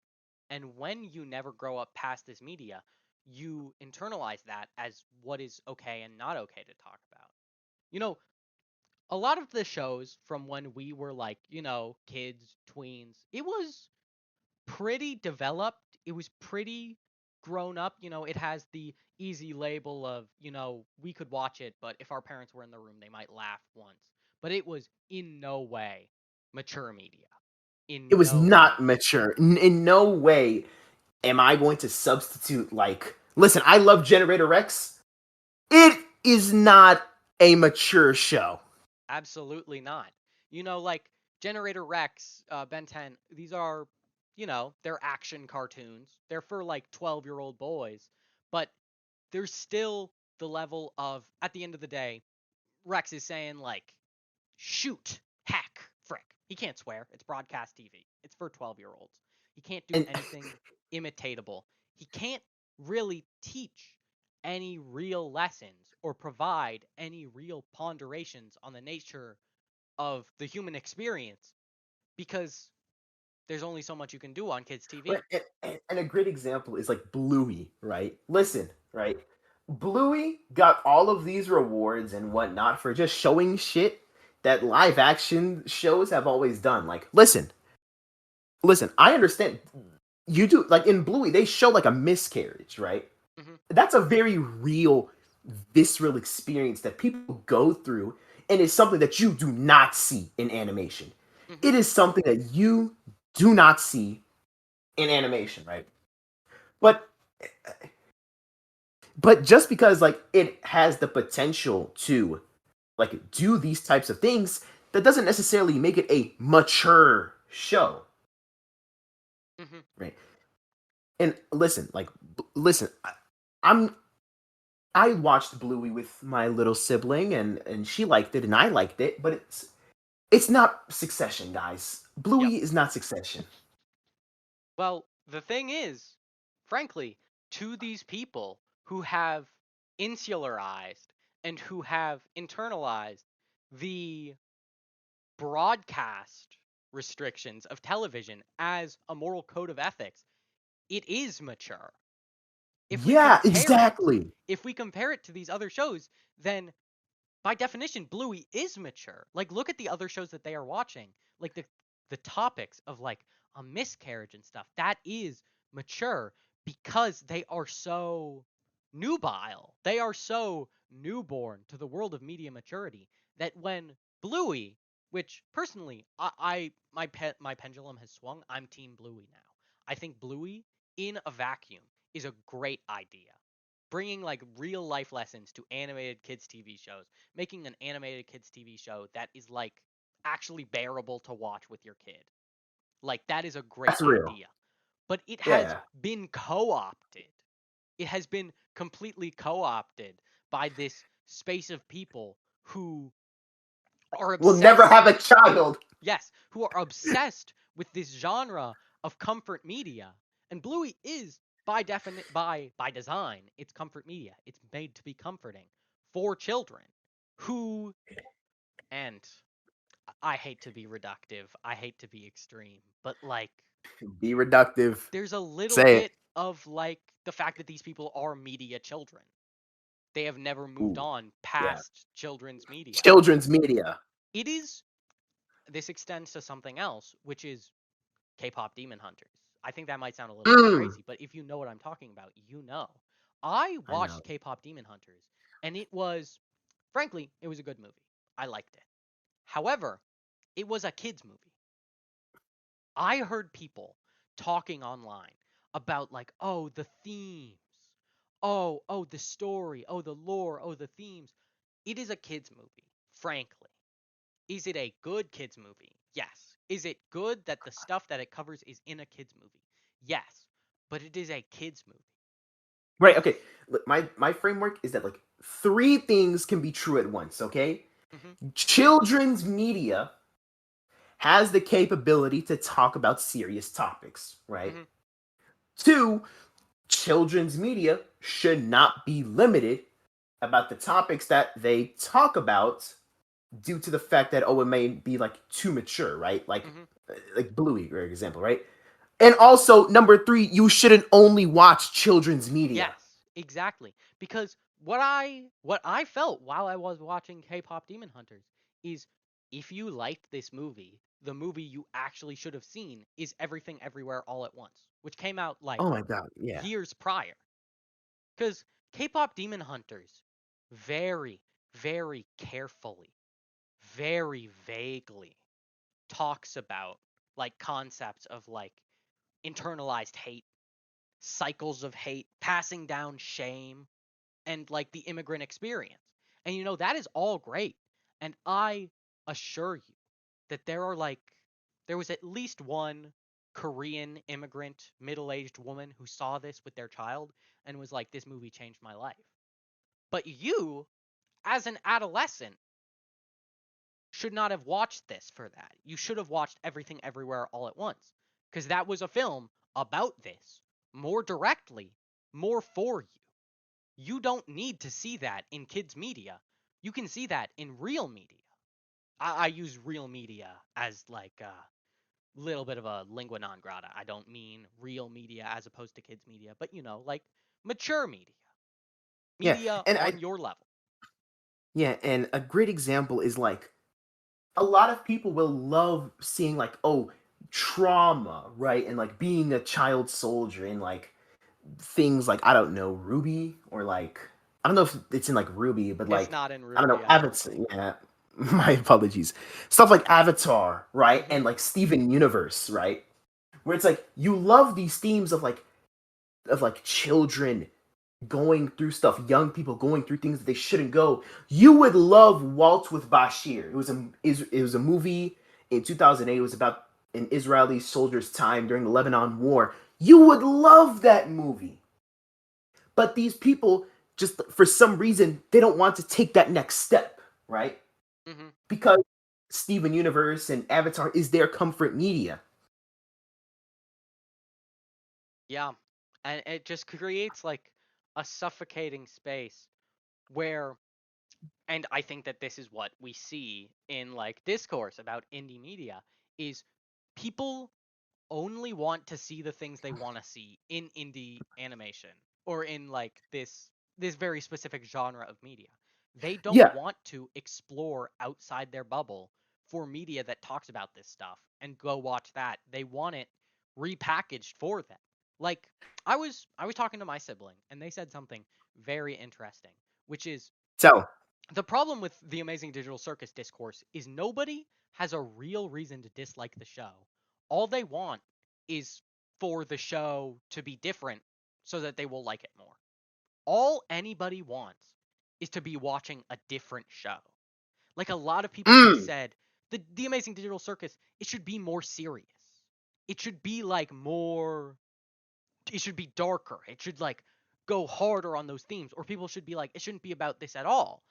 and when you never grow up past this media, you internalize that as what is okay and not okay to talk about. you know a lot of the shows from when we were like kids, tweens, it was pretty developed. It was pretty grown up. It has the easy label of, we could watch it, but if our parents were in the room, they might laugh once. But it was in no way mature media. It In was no way. not mature. In no way am I going to substitute like listen, I love Generator Rex. It is not a mature show. Absolutely not. Like Generator Rex, Ben 10, these are, they're action cartoons. They're for like 12-year-old boys, but there's still the level of, at the end of the day, Rex is saying like, shoot, heck, frick. He can't swear. It's broadcast TV. It's for 12-year-olds. He can't do And anything imitatable. He can't really teach any real lessons or provide any real ponderations on the nature of the human experience, because there's only so much you can do on kids' TV. and a great example is like Bluey, right? Listen, right? Bluey got all of these rewards and whatnot for just showing shit that live action shows have always done. Like, listen, I understand you do like in Bluey, they show like a miscarriage, right? Hmm. That's a very real, visceral experience that people go through, and it's something that you do not see in animation. Hmm. It is something that you do not see in animation, right? But just because like it has the potential to like do these types of things, that doesn't necessarily make it a mature show, Hmm. right? And listen, listen, I'm I watched Bluey with my little sibling, and she liked it and I liked it, but it's not Succession, guys. Yep. Bluey is not Succession. Well, the thing is, frankly, to these people who have insularized and who have internalized the broadcast restrictions of television as a moral code of ethics, it is mature. If we Yeah, compare it, exactly. to these other shows, then by definition, Bluey is mature. Like, look at the other shows that they are watching. Like the topics of like a miscarriage and stuff. That is mature because they are so nubile. They are so newborn to the world of media maturity that when Bluey, which personally, my pendulum has swung. I'm Team Bluey now. I think Bluey in a vacuum is a great idea. Bringing like real life lessons to animated kids TV shows, making an animated kids TV show that is like actually bearable to watch with your kid. Like that is a great That's real. idea. But it has Yeah. been co-opted. It has been completely co-opted by this space of people who are We'll never obsessed. have a child. Yes, who are obsessed with this genre of comfort media. And Bluey is by design, it's comfort media. It's made to be comforting for children who, and I hate to be reductive. I hate to be extreme, but like Be reductive. there's a little Say it. bit of like the fact that these people are media children. They have never moved Ooh, on yeah. past children's media. Children's media. It is this extends to something else, which is K-pop Demon Hunters. I think that might sound a little bit Mm, crazy, but if you know what I'm talking about, you know. I I know. watched K-pop Demon Hunters, and it was, frankly, it was a good movie. I liked it. However, it was a kids movie. I heard people talking online about like, oh, the themes, oh, the story, oh, the lore, oh, the themes. It is a kids movie, frankly. Is it a good kids movie? Yes. Is it good that the stuff that it covers is in a kids movie? Yes. But it is a kids movie. Right. Okay. Look, my framework is that like three things can be true at once. Okay. Mhm. Children's media has the capability to talk about serious topics. Right. Mhm. Two, children's media should not be limited about the topics that they talk about due to the fact that it may be like too mature, right? Mhm. Like Bluey, for example, right? And also number three, you shouldn't only watch children's media. Yes, exactly. Because what I felt while I was watching K-pop Demon Hunters is if you liked this movie, the movie you actually should have seen is Everything Everywhere All at Once, which came out like Oh my god, yeah. years prior. Because K-pop Demon Hunters very, very carefully, very vaguely talks about like concepts of like internalized hate, cycles of hate, passing down shame, and like the immigrant experience. And that is all great. And I assure you that there was at least one Korean immigrant middle-aged woman who saw this with their child and was like, this movie changed my life. But you, as an adolescent, should not have watched this for that. You should have watched Everything Everywhere All at Once, because that was a film about this more directly, more for you. You don't need to see that in kids' media. You can see that in real media. I use real media as like a little bit of a lingua non grata. I don't mean real media as opposed to kids' media, but like mature media, Yeah. media And I on your level. yeah, and a great example is like a lot of people will love seeing like, oh, trauma, right? And like being a child soldier and like things like I don't know, Ruby or like I don't know if it's in like Ruby, but It's like not in I don't know, Ruby, I don't Avatar. think. Yeah, my apologies. Stuff like Avatar, right, Hmm. and like Steven Universe, right, where it's like you love these themes of like children going through stuff, young people going through things that they shouldn't go. You would love Waltz with Bashir. It was a movie in 2008. It was about an Israeli soldier's time during the Lebanon War. You would love that movie. But these people just for some reason they don't want to take that next step, right? Hmm. Because Steven Universe and Avatar is their comfort media. Yeah. And it just creates like a suffocating space where, and I think that this is what we see in like discourse about indie media, is people only want to see the things they want to see in indie animation or in like this very specific genre of media. They don't Yeah. want to explore outside their bubble for media that talks about this stuff and go watch that. They want it repackaged for them. Like I was talking to my sibling and they said something very interesting, which is So the problem with the Amazing Digital Circus discourse is nobody has a real reason to dislike the show. All they want is for the show to be different so that they will like it more. All anybody wants is to be watching a different show. Like a lot of people have mm, said, the Amazing Digital Circus, it should be more serious. It should be like more, it should be darker. It should like go harder on those themes, or people should be like, it shouldn't be about this at all.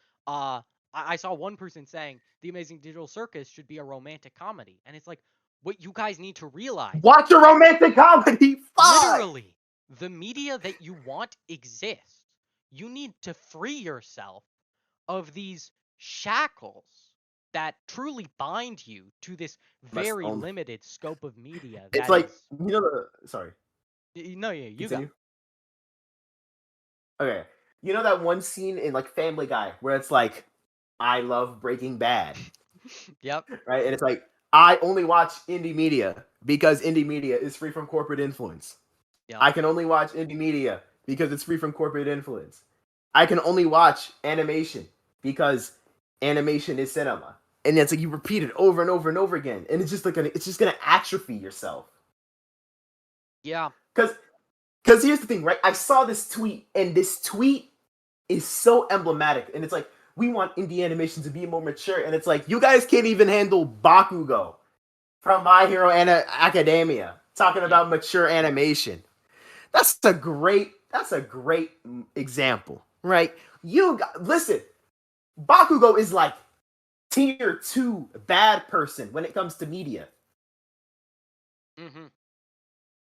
I saw one person saying the Amazing Digital Circus should be a romantic comedy, and it's like, what you guys need to realize, watch a romantic comedy. Fuck. literally, the media that you want exists. You need to free yourself of these shackles that truly bind you to this Must very only. limited scope of media It's that like is. you know the sorry. No, yeah, you go. Continue. Okay. You know that one scene in like Family Guy where it's like, I love Breaking Bad, Yep. right? And it's like, I only watch indie media because indie media is free from corporate influence. Yep. I can only watch indie media because it's free from corporate influence. I can only watch animation because animation is cinema. And it's like you repeat it over and over and over again. And it's just gonna atrophy yourself. Yeah. Because here's the thing, right? I saw this tweet, and this tweet is so emblematic. And it's like, we want indie animation to be more mature. And it's like, you guys can't even handle Bakugo from My Hero Academia talking Yeah. about mature animation. That's a great example, right? Listen, Bakugo is like tier 2 bad person when it comes to media, Mm-hmm.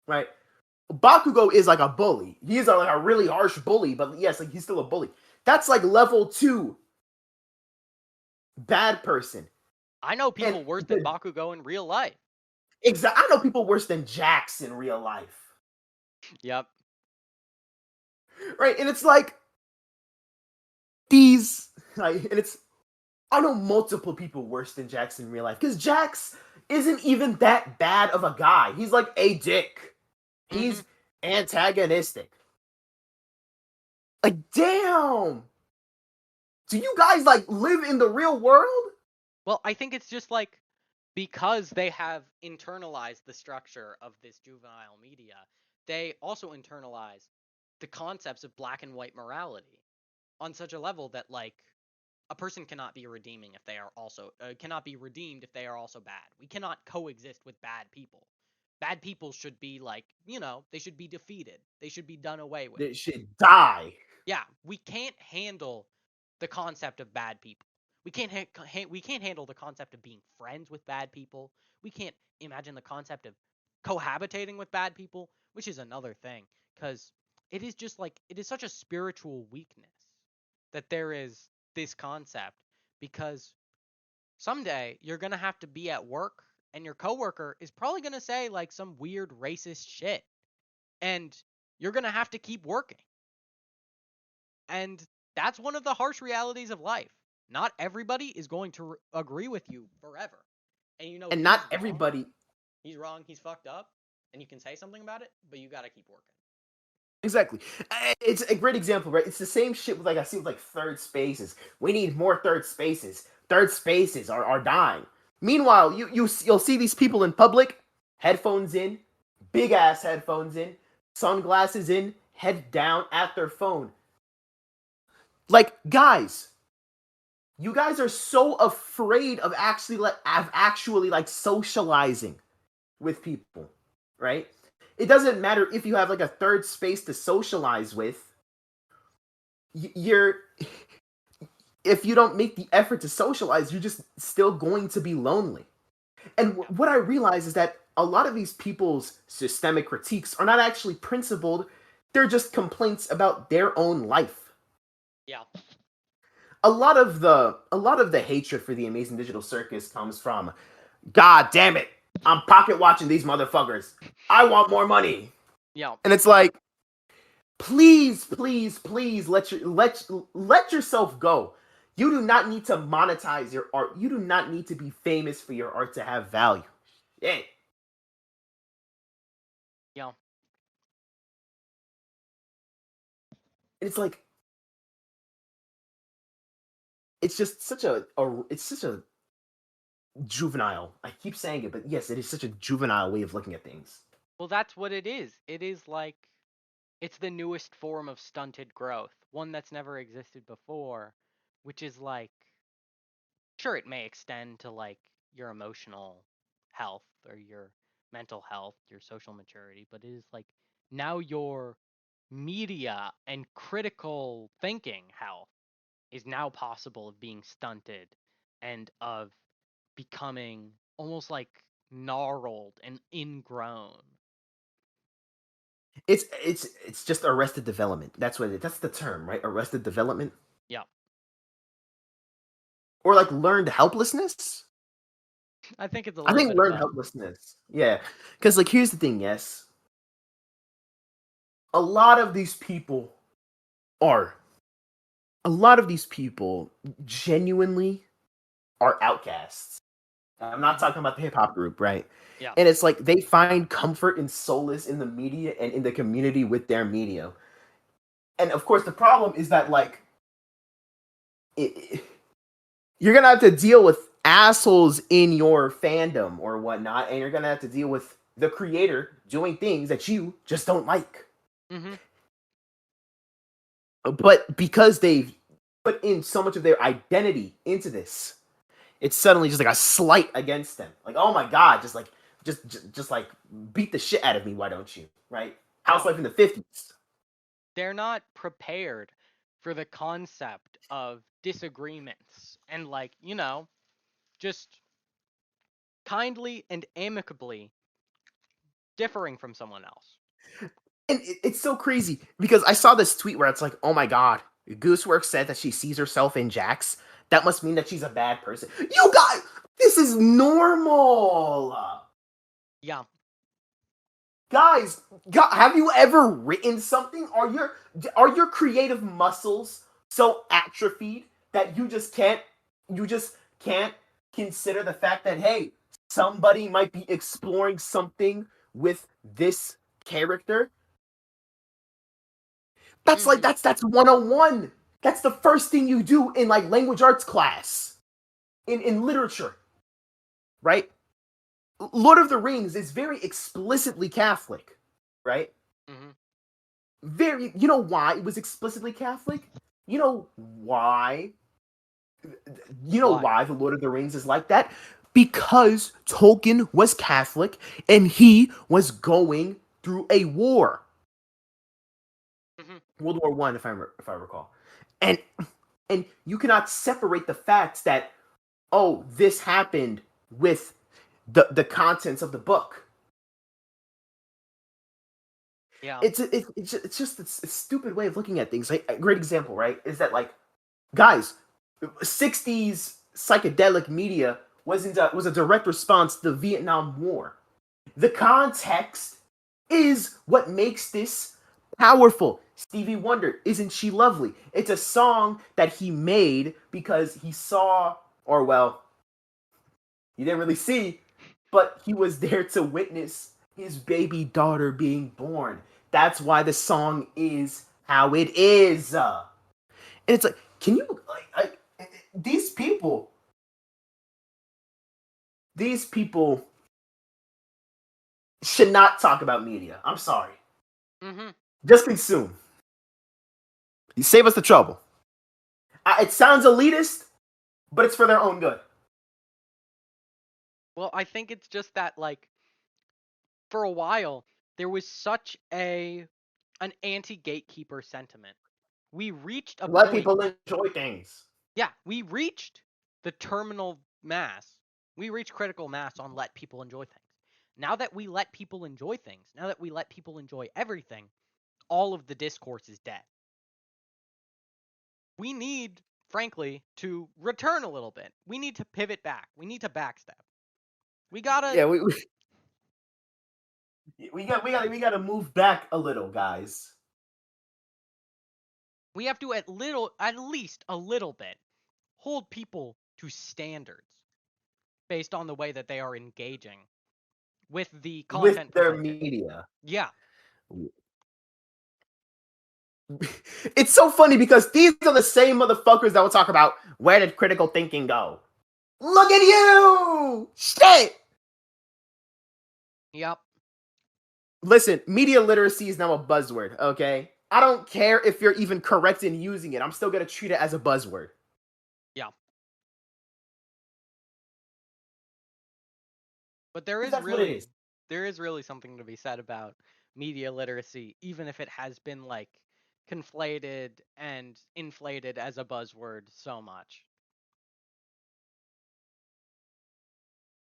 right? Bakugo is like a bully. He's like a really harsh bully, but yes, like he's still a bully. That's like level 2 bad person. I know And people worse than Bakugo in real life. I know people worse than Jax in real life, Yep. right? And it's like these, like, and it's I know multiple people worse than Jax in real life because Jax isn't even that bad of a guy. He's like a dick. Mm-hmm. He's antagonistic. Like, damn. Do you guys like live in the real world? Well, I think it's just like because they have internalized the structure of this juvenile media, they also internalize the concepts of black and white morality on such a level that like a person cannot be redeeming if they are also cannot be redeemed if they are also bad. We cannot coexist with bad people. Bad people should be like, they should be defeated. They should be done away with. They should die. Yeah, we can't handle the concept of bad people. We can't handle the concept of being friends with bad people. We can't imagine the concept of cohabitating with bad people, which is another thing cuz it is just like it is such a spiritual weakness that there is this concept because someday you're going to have to be at work and your coworker is probably going to say like some weird racist shit and you're going to have to keep working. And that's one of the harsh realities of life. Not everybody is going to agree with you forever. And And he's not wrong. everybody. He's wrong. He's fucked up. And you can say something about it, but you got to keep working. Exactly. It's a great example, right? It's the same shit with like I see with like third spaces. We need more third spaces. Third spaces are dying. Meanwhile, you'll see these people in public, headphones in, big ass headphones in, sunglasses in, head down at their phone. Like, guys, you guys are so afraid of actually like socializing with people, right? It doesn't matter if you have like a third space to socialize with. You're If you don't make the effort to socialize, you're just still going to be lonely. And Yeah. what I realize is that a lot of these people's systemic critiques are not actually principled. They're just complaints about their own life. Yeah. A lot of the hatred for the Amazing Digital Circus comes from, God damn it, I'm pocket watching these motherfuckers. I want more money. Yeah. And it's like, please, please, please let yourself go. You do not need to monetize your art. You do not need to be famous for your art to have value. Shit. Yeah. It's like it's just such a juvenile. I keep saying it, but yes, it is such a juvenile way of looking at things. Well, that's what it is. It is like it's the newest form of stunted growth, one that's never existed before, which is like sure it may extend to like your emotional health or your mental health, your social maturity, but it is like now your media and critical thinking health is now possible of being stunted and of becoming almost like gnarled and ingrown. It's just arrested development. That's the term, right? Arrested development. Yeah. or like learned helplessness. I think it's a I little think bit of learned both. helplessness. Yeah, because like here's the thing. Yes, a lot of these people are. A lot of these people genuinely are outcasts. I'm not Hmm. talking about the hip hop group, right? Yeah. And it's like they find comfort and solace in the media and in the community with their media. And of course, the problem is that like you're gonna have to deal with assholes in your fandom or whatnot, and you're gonna have to deal with the creator doing things that you just don't like. Hmm. But because they've put in so much of their identity into this, it's suddenly just like a slight against them. Like, oh my god, just like beat the shit out of me. Why don't you? Right? No, Housewife in the 50s. they're not prepared for the concept of disagreements and, like, just kindly and amicably differing from someone else. And it's so crazy because I saw this tweet where it's like, oh my god, Goosework said that she sees herself in Jax. That must mean that she's a bad person. You guys, this is normal. Yeah. Guys, have you ever written something? Are your creative muscles so atrophied that you just can't consider the fact that hey, somebody might be exploring something with this character? That's like Hmm. that's 101. That's the first thing you do in like language arts class in literature, right? Lord of the Rings is very explicitly Catholic, right? Hmm. Very, you know why it was explicitly Catholic? You know why? You know Why? why the Lord of the Rings is like that? Because Tolkien was Catholic and he was going through a war, Hmm. World War One, if I recall, and you cannot separate the facts that oh this happened with the contents of the book. Yeah. It's just a stupid way of looking at things. Like, a great example, right? Is that like guys, 60s psychedelic media was a direct response to the Vietnam War. The context is what makes this powerful. Stevie Wonder, Isn't She Lovely? It's a song that he made because he saw, or well, he didn't really see, but he was there to witness his baby daughter being born. That's why the song is how it is. And it's like, can you these people, these people should not talk about media. I'm sorry. Hmm. Just consume. You save us the trouble. It sounds elitist, but it's for their own good. Well, I think it's just that, like, for a while there was such an anti-gatekeeper sentiment. We reached a Let point. people enjoy things. Yeah, we reached the terminal mass. We reached critical mass on let people enjoy things. Now that we let people enjoy things, now that we let people enjoy everything, all of the discourse is dead. We need, frankly, to return a little bit. We need to pivot back. We need to backstep. We gotta Yeah, we gotta move back a little, guys. we have to at least a little bit hold people to standards based on the way that they are engaging with the With content their presented. media. Yeah. It's so funny because these are the same motherfuckers that will talk about where did critical thinking go. Look at you! Shit! Yep. Listen, media literacy is now a buzzword, okay? I don't care if you're even correct in using it. I'm still gonna treat it as a buzzword. Yeah. But there Because is that's what it really is. there is really something to be said about media literacy, even if it has been, like, conflated and inflated as a buzzword so much.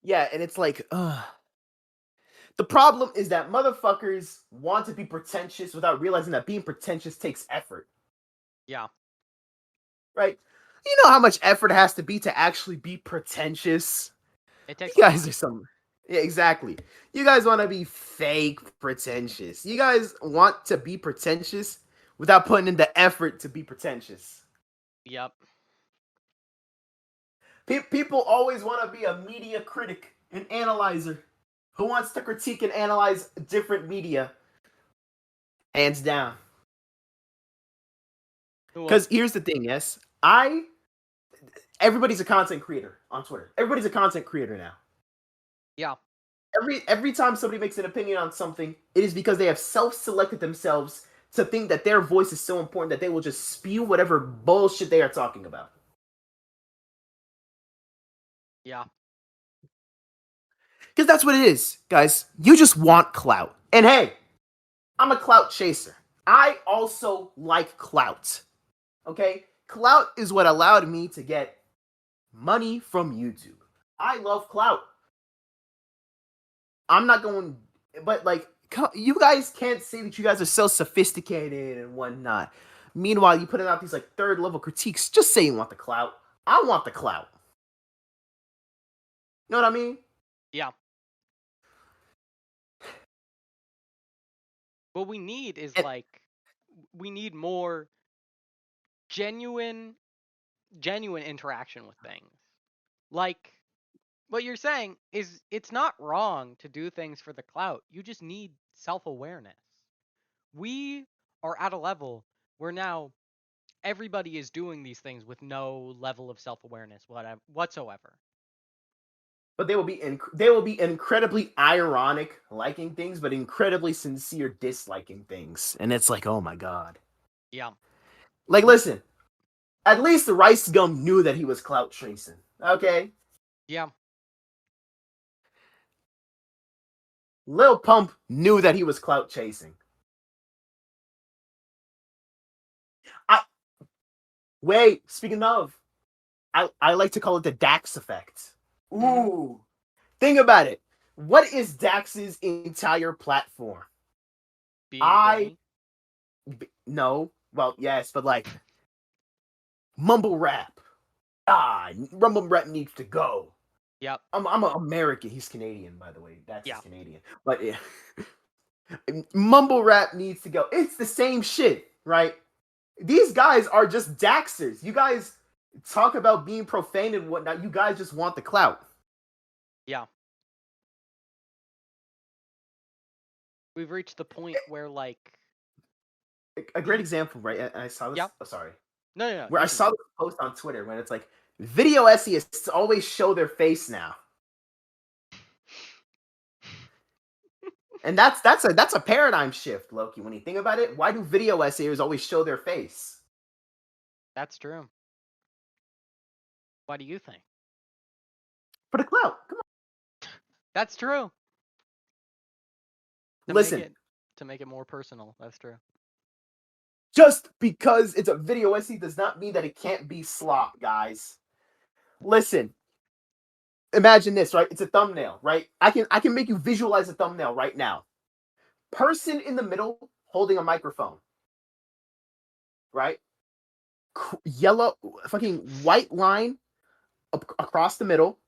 Yeah, and it's like, the problem is that motherfuckers want to be pretentious without realizing that being pretentious takes effort, Yeah. right? You know how much effort it has to be to actually be pretentious? It takes a You guys lot. are some. Yeah, exactly. You guys want to be fake pretentious. You guys want to be pretentious without putting in the effort to be pretentious. Yep. People always want to be a media critic, an analyzer who wants to critique and analyze different media. Hands down. Well, Because here's the thing, yes, everybody's a content creator on Twitter. Everybody's a content creator now. yeah. Every time somebody makes an opinion on something, it is because they have self-selected themselves to think that their voice is so important that they will just spew whatever bullshit they are talking about. Yeah. Because that's what it is, guys. You just want clout. And hey, I'm a clout chaser. I also like clout. Okay? Clout is what allowed me to get money from YouTube. I love clout. I'm not going, but like, you guys can't say that you guys are so sophisticated and whatnot. Meanwhile, you putting out these like third level critiques. Just say you want the clout. I want the clout. You know what I mean? Yeah. What we need is And, like we need more genuine interaction with things. Like what you're saying is it's not wrong to do things for the clout. You just need self-awareness. We are at a level where now everybody is doing these things with no level of self-awareness whatsoever. but they will be incredibly ironic liking things, but incredibly sincere disliking things. And it's like, oh my god. Yeah. Like, We listen, at least the Rice Gum knew that he was clout tracing. Okay? yeah. Lil Pump knew that he was clout chasing. I wait, speaking of, I like to call it the Dax effect. Mhm. Ooh. Think about it. What is Dax's entire platform? Being I funny. no. Well, yes, but like mumble rap. Rumble rap needs to go. Yep. I'm an American. He's Canadian, by the way. Dax is Yeah. Canadian. But yeah. Mumble rap needs to go. It's the same shit, right? These guys are just Daxers. You guys talk about being profane and whatnot. You guys just want the clout. Yeah. We've reached the point where like A great the example, right? I saw yeah. this. Oh, sorry. No, no, no. Where I You saw continue. this post on Twitter when it's like video essayists always show their face now, and that's a paradigm shift, Loki. When you think about it, why do video essayers always show their face? That's true. What do you think? For the clout. Come That's true. on. To make Listen, it more personal. That's true. just because it's a video essay does not mean that it can't be slop, guys. Listen, imagine this, right? It's a thumbnail, right? I can make you visualize a thumbnail right now. Person in the middle holding a microphone, right? Yellow, fucking white line across the middle,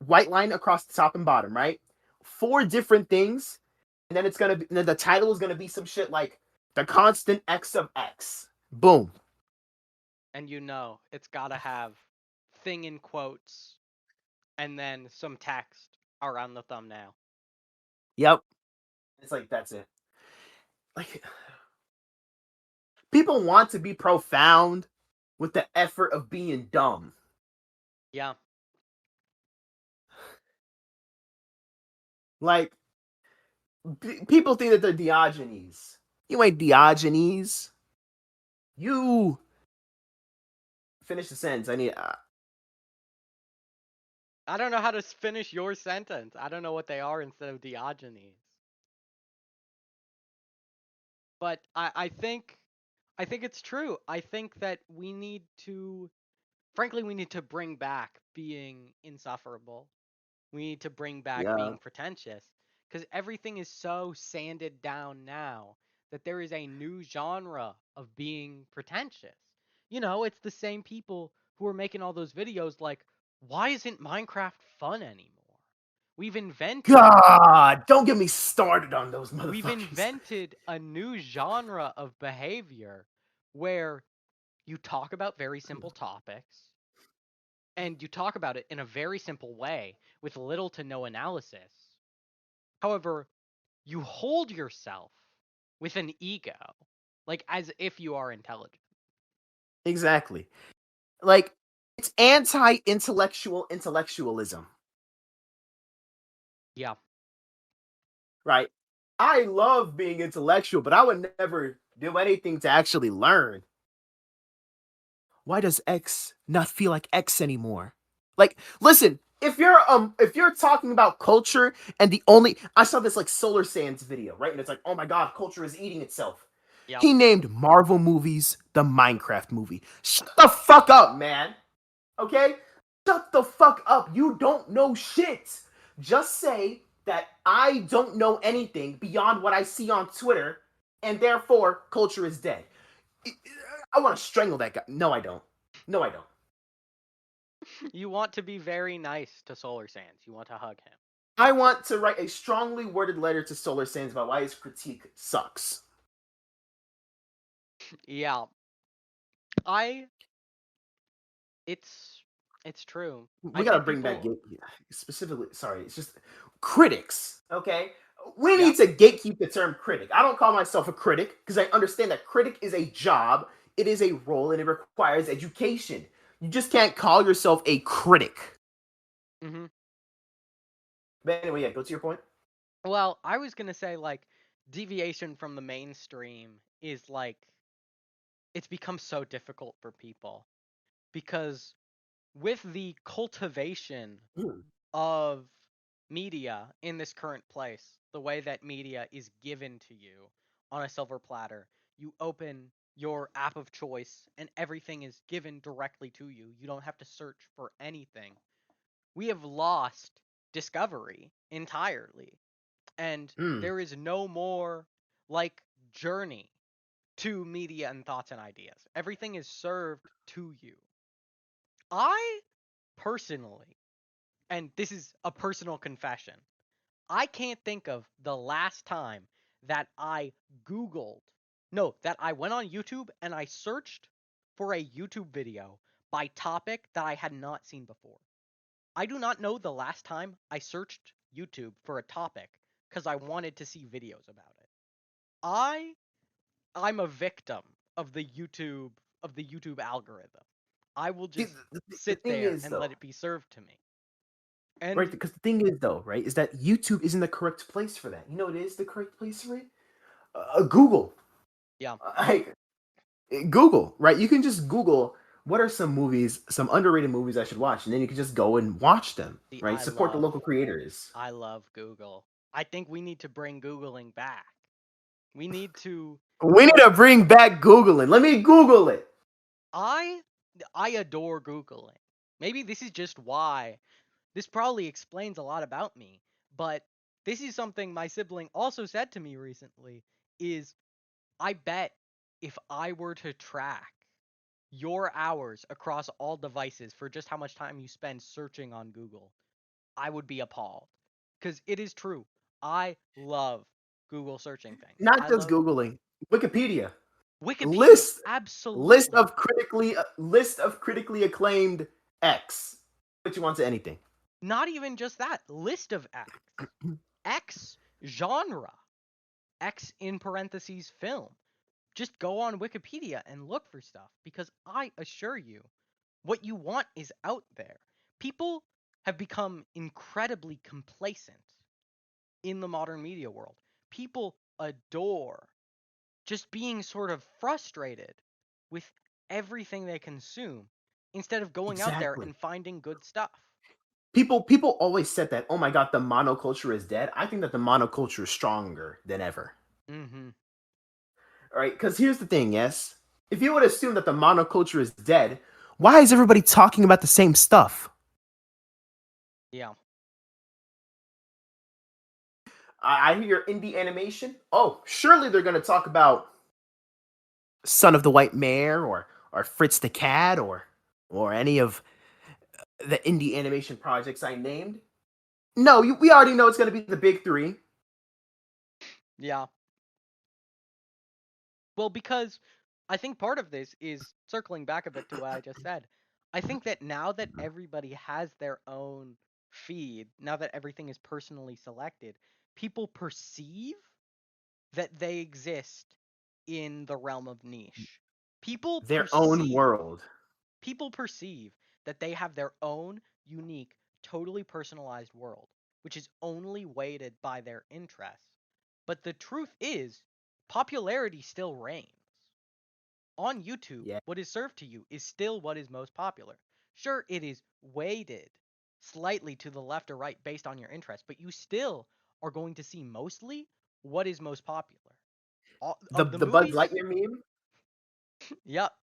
white line across the top and bottom, right? Four different things, and then then the title is gonna be some shit like the constant x of x. Boom. And it's got to have thing in quotes and then some text around the thumbnail. Yep. It's like that's it. Like people want to be profound with the effort of being dumb. Yeah. Like people think that they're Diogenes. You ain't Diogenes. You finish the sentence. I need. I don't know how to finish your sentence. I don't know what they are instead of Diogenes. But I think it's true. I think that we need to bring back being insufferable. We need to bring back Yeah. being pretentious because everything is so sanded down now that there is a new genre of being pretentious. It's the same people who are making all those videos like, why isn't Minecraft fun anymore? We've invented God, don't get me started on those we've motherfuckers. invented a new genre of behavior where you talk about very simple topics and you talk about it in a very simple way with little to no analysis. However, you hold yourself with an ego, like as if you are intelligent. Exactly. Like, it's anti-intellectual intellectualism, Yeah. right? I love being intellectual, but I would never do anything to actually learn. Why does X not feel like X anymore? Like, listen, if you're talking about culture and the only I saw this like Solar Sands video, right? And it's like, oh my god, culture is eating itself. Yep. He named Marvel movies the Minecraft movie. Shut the fuck up, man. Okay? Shut the fuck up. You don't know shit. Just say that I don't know anything beyond what I see on Twitter, and therefore culture is dead. I want to strangle that guy. No, I don't. No, I don't. You want to be very nice to Solar Sands. You want to hug him. I want to write a strongly worded letter to Solar Sands about why his critique sucks. Yeah. I it's it's true. I We gotta think bring back people specifically. Sorry, it's just critics. Okay, we yeah. need to gatekeep the term critic. I don't call myself a critic because I understand that critic is a job, it is a role, and it requires education. You just can't call yourself a critic. Mhm. But anyway, yeah, go to your point. Well, I was going to say like deviation from the mainstream is like it's become so difficult for people because with the cultivation Hmm. of media in this current place, the way that media is given to you on a silver platter, you open your app of choice and everything is given directly to you. You don't have to search for anything. We have lost discovery entirely. And Hmm. there is no more like journey to media and thoughts and ideas. Everything is served to you. I personally, and this is a personal confession, I can't think of the last time that I Googled, no, that I went on YouTube and I searched for a YouTube video by topic that I had not seen before. I do not know the last time I searched YouTube for a topic because I wanted to see videos about it. I I'm a victim of the YouTube algorithm. I will See, just the sit thing there is and let though, it be served to me. right? And Because the thing is though, right, is that YouTube isn't the correct place for that. You know, what it is the correct place for it. Google. yeah, Like, Google, right? You can just Google what are some movies, some underrated movies I should watch, and then you can just go and watch them, see, right? Support the local creators. I love Google. I think we need to bring Googling back. We need to We need to bring back Googling. Let me Google it. I I adore Googling. Maybe this is just why. This probably explains a lot about me, but this is something my sibling also said to me recently is I bet if I were to track your hours across all devices for just how much time you spend searching on Google, I would be appalled. Because it is true. I love Google searching things. Not I just love Googling. Wikipedia. Wikipedia. List Absolutely. list of critically acclaimed X. Put you onto anything. Not even just that. List of X. X genre. X in parentheses film. Just go on Wikipedia and look for stuff because I assure you, what you want is out there. People have become incredibly complacent in the modern media world. People adore just being sort of frustrated with everything they consume instead of going out there Exactly. and finding good stuff. People always said that, oh my god, the monoculture is dead. I think that the monoculture is stronger than ever. Mm-hmm. All right, because here's the thing, yes. If you would assume that the monoculture is dead, why is everybody talking about the same stuff? Yeah. I hear indie animation. Oh, surely they're going to talk about Son of the White Mare or Fritz the Cat or or any of the indie animation projects I named, no, we already know it's going to be the big three. Yeah. Well, because I think part of this is circling back a bit to what I just said. I think that now that everybody has their own feed, now that everything is personally selected, people perceive that they exist in the realm of niche. People Their own perceive world. people perceive that they have their own unique, totally personalized world, which is only weighted by their interests. But the truth is, popularity still reigns. On YouTube, Yeah. what is served to you is still what is most popular. Sure, it is weighted slightly to the left or right based on your interest, but you still are going to see mostly what is most popular. The Of the the Buzz movies, Lightyear meme. yep,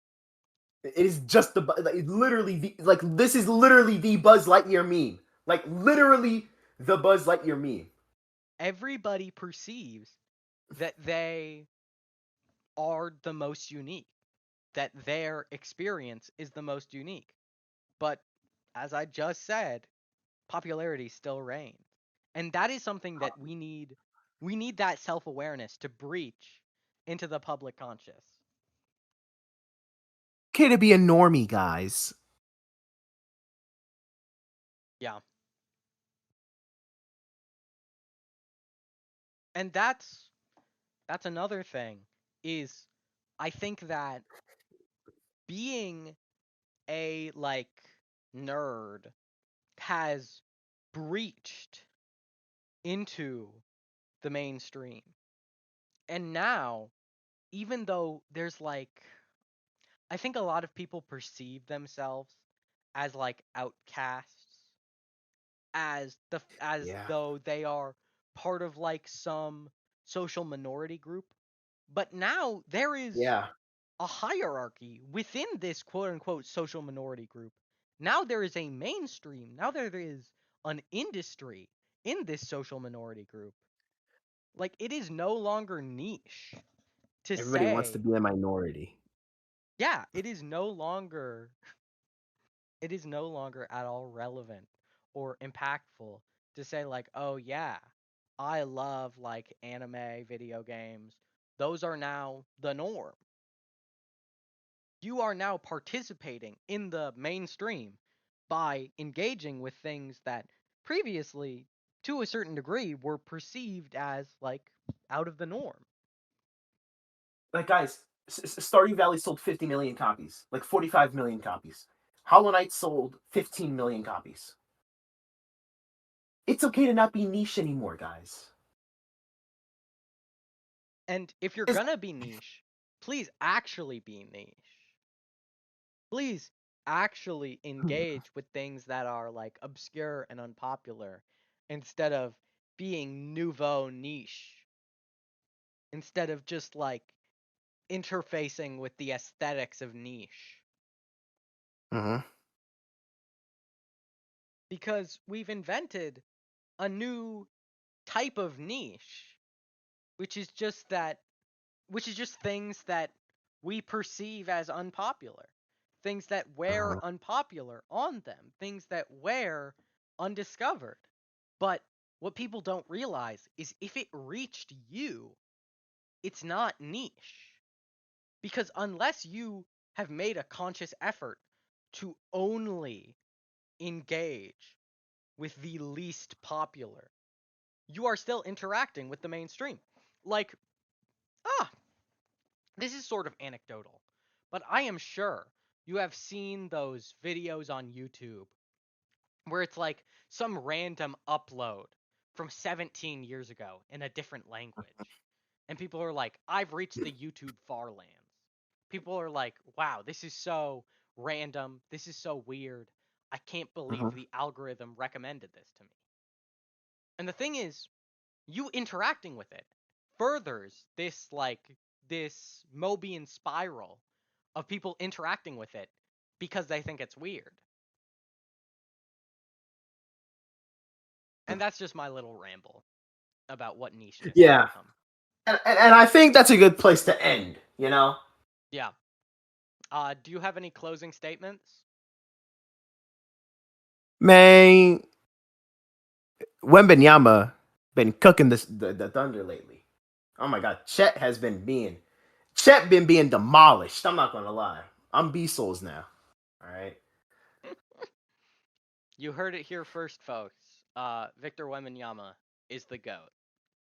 It is just like, literally this is literally the Buzz Lightyear meme. Like literally the Buzz Lightyear meme. everybody perceives that they are the most unique, that their experience is the most unique. But as I just said, popularity still reigns. And that is something that we need that self-awareness to breach into the public conscious. Okay to be a normie, guys. Yeah. And that's another thing is I think that being a like nerd has breached into the mainstream. And now, even though there's like I think a lot of people perceive themselves as like outcasts, as Yeah. though they are part of like some social minority group. But now there is Yeah. a hierarchy within this quote unquote social minority group. Now there is a mainstream. Now there is an industry in this social minority group. Like it is no longer niche to Everybody wants to say, be a minority. yeah, it is no longer at all relevant or impactful to say like, "Oh yeah, I love like anime, video games. Those are now the norm." You are now participating in the mainstream by engaging with things that previously to a certain degree were perceived as like out of the norm. Like guys, Stardew Valley sold 50 million copies, like 45 million copies. Hollow Knight sold 15 million copies. It's okay to not be niche anymore, guys. And if you're It's, gonna be niche, please actually be niche. Please actually engage with things that are like obscure and unpopular instead of being nouveau niche, instead of just like interfacing with the aesthetics of niche. Mhm. Because we've invented a new type of niche, which is just that which is just things that we perceive as unpopular, things that wear Mhm. unpopular on them, things that wear undiscovered. But what people don't realize is if it reached you, it's not niche. Because unless you have made a conscious effort to only engage with the least popular, you are still interacting with the mainstream. Like, ah, this is sort of anecdotal, but I am sure you have seen those videos on YouTube where it's like some random upload from 17 years ago in a different language. And people are like, I've reached the YouTube far lands. People are like, wow, this is so random. This is so weird. I can't believe Mhm. the algorithm recommended this to me. And the thing is, you interacting with it furthers this Mobian spiral of people interacting with it because they think it's weird. And that's just my little ramble about what nicheness has Yeah, become. and I think that's a good place to end. You know. Yeah. Do you have any closing statements? Man, Wembenyama been cooking the Thunder lately. Oh my God, Chet been being demolished. I'm not gonna lie. I'm B Souls now. All right. You heard it here first, folks. Victor Wembanyama is the GOAT.